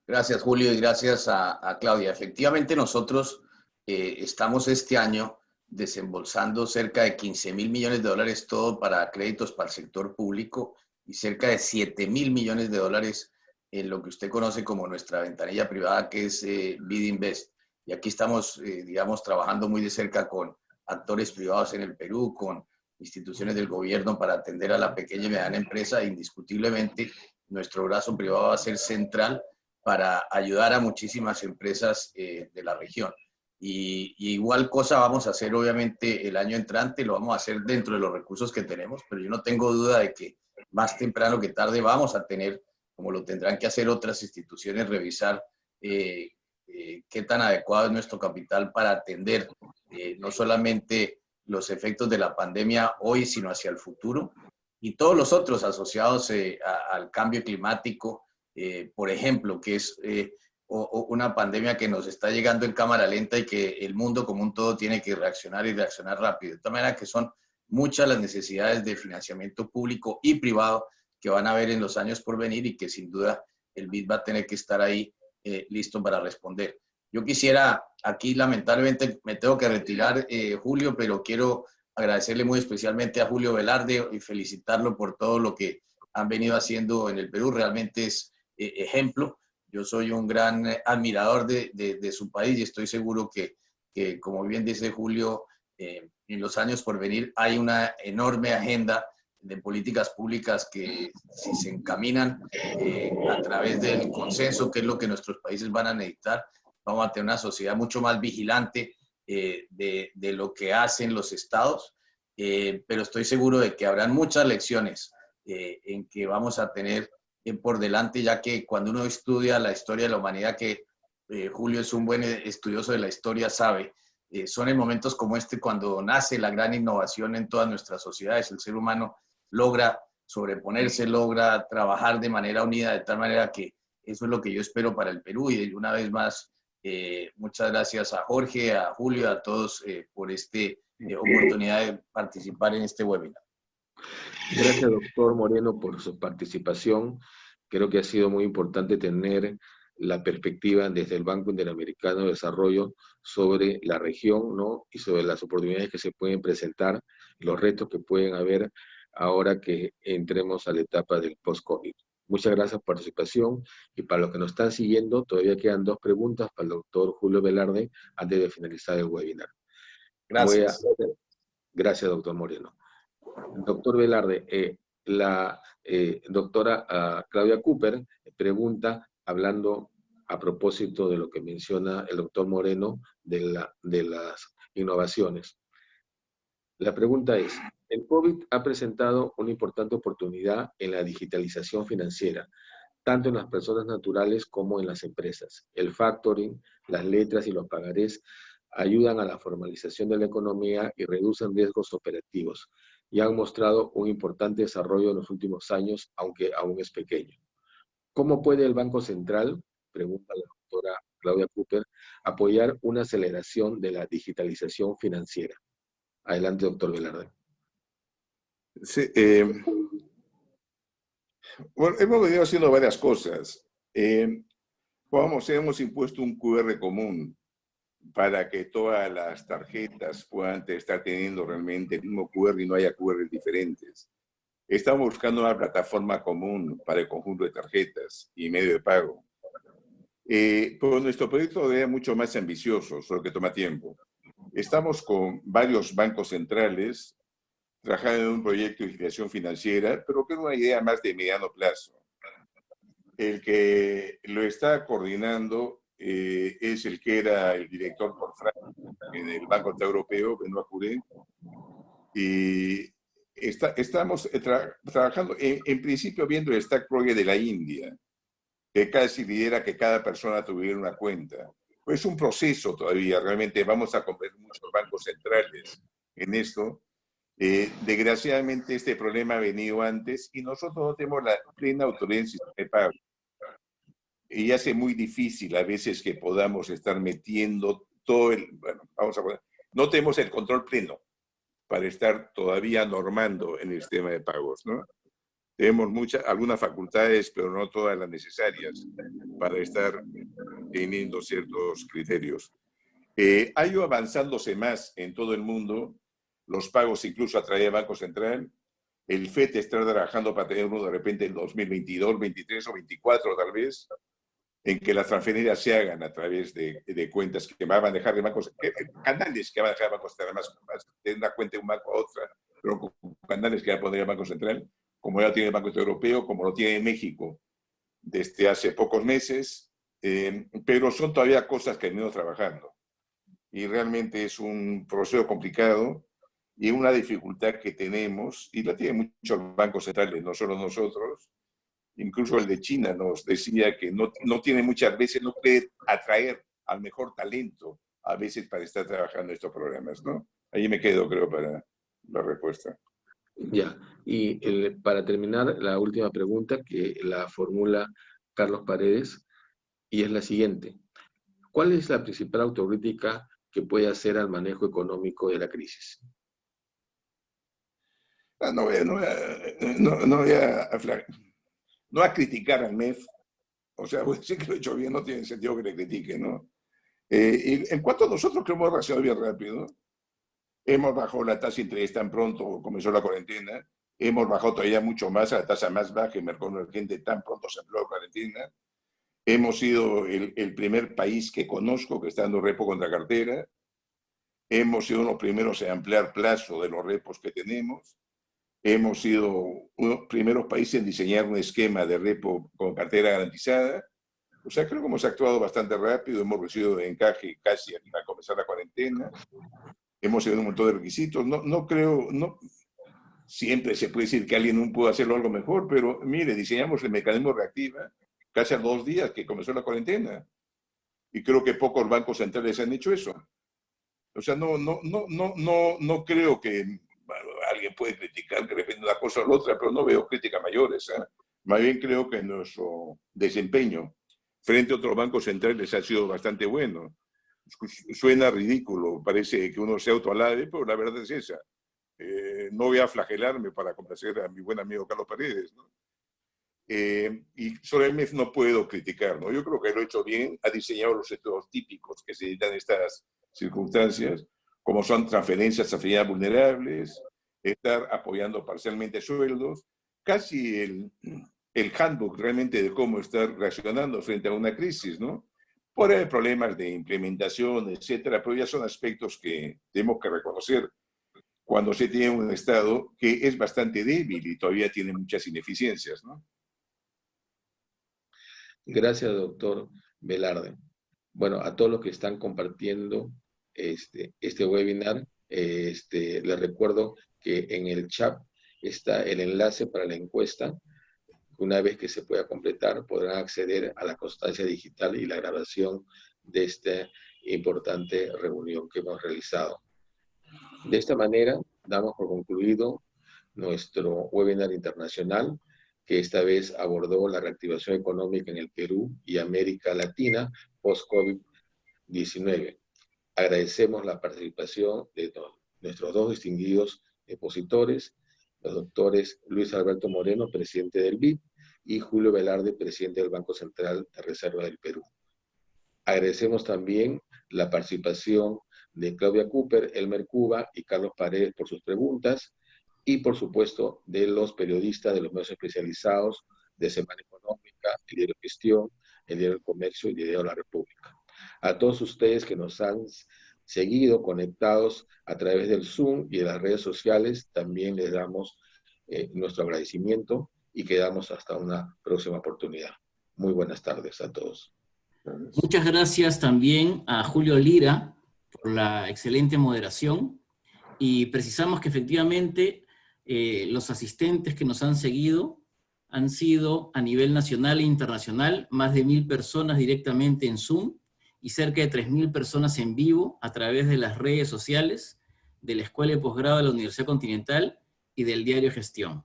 Gracias, Julio, y gracias a Claudia. Efectivamente, nosotros estamos este año desembolsando cerca de 15.000 millones de dólares todo para créditos para el sector público y cerca de 7.000 millones de dólares en lo que usted conoce como nuestra ventanilla privada, que es BidInvest. Y aquí estamos, digamos, trabajando muy de cerca con actores privados en el Perú, con instituciones del gobierno para atender a la pequeña y mediana empresa. Indiscutiblemente, nuestro brazo privado va a ser central para ayudar a muchísimas empresas de la región. Y igual cosa vamos a hacer obviamente el año entrante, lo vamos a hacer dentro de los recursos que tenemos, pero yo no tengo duda de que más temprano que tarde vamos a tener, como lo tendrán que hacer otras instituciones, revisar qué tan adecuado es nuestro capital para atender no solamente los efectos de la pandemia hoy, sino hacia el futuro, y todos los otros asociados al cambio climático, por ejemplo, que es una pandemia que nos está llegando en cámara lenta y que el mundo como un todo tiene que reaccionar y reaccionar rápido. De tal manera que son muchas las necesidades de financiamiento público y privado que van a haber en los años por venir y que sin duda el BID va a tener que estar ahí listo para responder. Yo quisiera, aquí lamentablemente me tengo que retirar, Julio, pero quiero agradecerle muy especialmente a Julio Velarde y felicitarlo por todo lo que han venido haciendo en el Perú. Realmente es ejemplo. Yo soy un gran admirador de su país y estoy seguro que como bien dice Julio, en los años por venir hay una enorme agenda de políticas públicas que si se encaminan a través del consenso, que es lo que nuestros países van a necesitar, vamos a tener una sociedad mucho más vigilante de lo que hacen los estados, pero estoy seguro de que habrán muchas lecciones en que vamos a tener por delante, ya que cuando uno estudia la historia de la humanidad, que Julio es un buen estudioso de la historia, sabe, son en momentos como este cuando nace la gran innovación en todas nuestras sociedades. El ser humano logra sobreponerse, logra trabajar de manera unida, de tal manera que eso es lo que yo espero para el Perú. Y una vez más, muchas gracias a Jorge, a Julio, a todos por esta oportunidad de participar en este webinar. Gracias, doctor Moreno, por su participación. Creo que ha sido muy importante tener la perspectiva desde el Banco Interamericano de Desarrollo sobre la región, ¿no? Y sobre las oportunidades que se pueden presentar, los retos que pueden haber ahora que entremos a la etapa del post-COVID. Muchas gracias por su participación. Y para los que nos están siguiendo, todavía quedan 2 preguntas para el doctor Julio Velarde antes de finalizar el webinar. Gracias. Gracias, doctor Moreno. Doctor Velarde, la doctora Claudia Cooper pregunta, hablando a propósito de lo que menciona el doctor Moreno de las innovaciones. La pregunta es, el COVID ha presentado una importante oportunidad en la digitalización financiera, tanto en las personas naturales como en las empresas. El factoring, las letras y los pagarés ayudan a la formalización de la economía y reducen riesgos operativos, y han mostrado un importante desarrollo en los últimos años, aunque aún es pequeño. ¿Cómo puede el Banco Central, pregunta la doctora Claudia Cooper, apoyar una aceleración de la digitalización financiera? Adelante, doctor Velarde. Sí, bueno, hemos venido haciendo varias cosas. Hemos impuesto un QR común para que todas las tarjetas puedan estar teniendo realmente el mismo QR y no haya QR diferentes. Estamos buscando una plataforma común para el conjunto de tarjetas y medio de pago. Pero nuestro proyecto es mucho más ambicioso, solo que toma tiempo. Estamos con varios bancos centrales trabajando en un proyecto de digitalización financiera, pero que es una idea más de mediano plazo. El que lo está coordinando es el que era el director por Francia en el Banco Central Europeo, Benoît Cœuré, y estamos trabajando, en principio, viendo el Stack Project de la India, que casi lidera que cada persona tuviera una cuenta. Pues es un proceso todavía, realmente vamos a convertir muchos bancos centrales en esto. Desgraciadamente este problema ha venido antes y nosotros no tenemos la plena autoridad en sistema de pago. Y hace muy difícil a veces que podamos estar metiendo todo el... Bueno, vamos a poner... No tenemos el control pleno para estar todavía normando en el sistema de pagos, ¿no? Tenemos algunas facultades, pero no todas las necesarias para estar teniendo ciertos criterios. Ha ido avanzándose más en todo el mundo, los pagos incluso a través del Banco Central. El FED está trabajando para tener uno de repente en 2022, 2023 o 2024 tal vez, en que las transferencias se hagan a través de cuentas que van a manejar de bancos, canales que van a manejar el Banco Central, más de una cuenta de un banco a otra, pero con canales que va a poner el Banco Central, como ya tiene el Banco Central Europeo, como lo tiene México desde hace pocos meses, pero son todavía cosas que han ido trabajando. Y realmente es un proceso complicado y una dificultad que tenemos, y la tienen muchos bancos centrales, no solo nosotros. Incluso el de China nos decía que no tiene muchas veces, no puede atraer al mejor talento a veces para estar trabajando estos programas, ¿no? Ahí me quedo, creo, para la respuesta. Ya, y para terminar, la última pregunta que la formula Carlos Paredes, y es la siguiente. ¿Cuál es la principal autocrítica que puede hacer al manejo económico de la crisis? No voy a criticar al MEF, o sea, voy a decir que lo he hecho bien, no tiene sentido que le critique, ¿no? Y en cuanto a nosotros, creo que hemos reaccionado bien rápido. Hemos bajado la tasa de interés tan pronto comenzó la cuarentena. Hemos bajado todavía mucho más a la tasa más baja en mercado emergente tan pronto se amplió la cuarentena. Hemos sido el primer país que conozco que está dando repo contra cartera. Hemos sido los primeros en ampliar plazo de los repos que tenemos. Hemos sido unos primeros países en diseñar un esquema de repo con cartera garantizada. O sea, creo que hemos actuado bastante rápido, hemos recibido encaje casi al comenzar la cuarentena. Hemos seguido un montón de requisitos. No creo, siempre se puede decir que alguien no pudo hacerlo algo mejor, pero mire, diseñamos el mecanismo reactiva casi a 2 días que comenzó la cuarentena. Y creo que pocos bancos centrales han hecho eso. O sea, no creo que alguien puede criticar que depende de una cosa o la otra, pero no veo críticas mayores. Más bien creo que nuestro desempeño frente a otros bancos centrales ha sido bastante bueno. Suena ridículo, parece que uno se autoalabe, pero la verdad es esa. No voy a flagelarme para complacer a mi buen amigo Carlos Paredes, ¿no? Y sobre el MEF no puedo criticar, ¿no? Yo creo que lo ha hecho bien, ha diseñado los sectores típicos que se necesitan en estas circunstancias, como son transferencias a familias vulnerables, estar apoyando parcialmente sueldos, casi el handbook realmente de cómo estar reaccionando frente a una crisis, ¿no? Por problemas de implementación, etcétera, pero ya son aspectos que tenemos que reconocer cuando se tiene un Estado que es bastante débil y todavía tiene muchas ineficiencias, ¿no? Gracias, doctor Velarde. Bueno, a todos los que están compartiendo este webinar, les recuerdo que en el chat está el enlace para la encuesta. Una vez que se pueda completar, podrán acceder a la constancia digital y la grabación de esta importante reunión que hemos realizado. De esta manera, damos por concluido nuestro webinar internacional, que esta vez abordó la reactivación económica en el Perú y América Latina post-COVID-19. Agradecemos la participación de nuestros dos distinguidos expositores, los doctores Luis Alberto Moreno, presidente del BID, y Julio Velarde, presidente del Banco Central de Reserva del Perú. Agradecemos también la participación de Claudia Cooper, Elmer Cuba y Carlos Paredes por sus preguntas, y por supuesto de los periodistas de los medios especializados de Semana Económica, el Diario Gestión, el Diario del Comercio y el Diario de la República. A todos ustedes que nos han seguido conectados a través del Zoom y de las redes sociales, también les damos nuestro agradecimiento y quedamos hasta una próxima oportunidad. Muy buenas tardes a todos. Muchas gracias también a Julio Lira por la excelente moderación, y precisamos que efectivamente los asistentes que nos han seguido han sido a nivel nacional e internacional más de 1000 personas directamente en Zoom y cerca de 3000 personas en vivo a través de las redes sociales de la Escuela de Posgrado de la Universidad Continental y del Diario Gestión.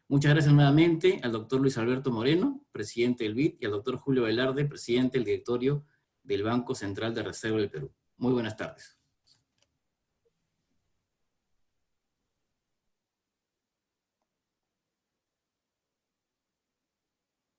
Muchas gracias nuevamente al doctor Luis Alberto Moreno, presidente del BID, y al doctor Julio Velarde, presidente del directorio del Banco Central de Reserva del Perú. Muy buenas tardes.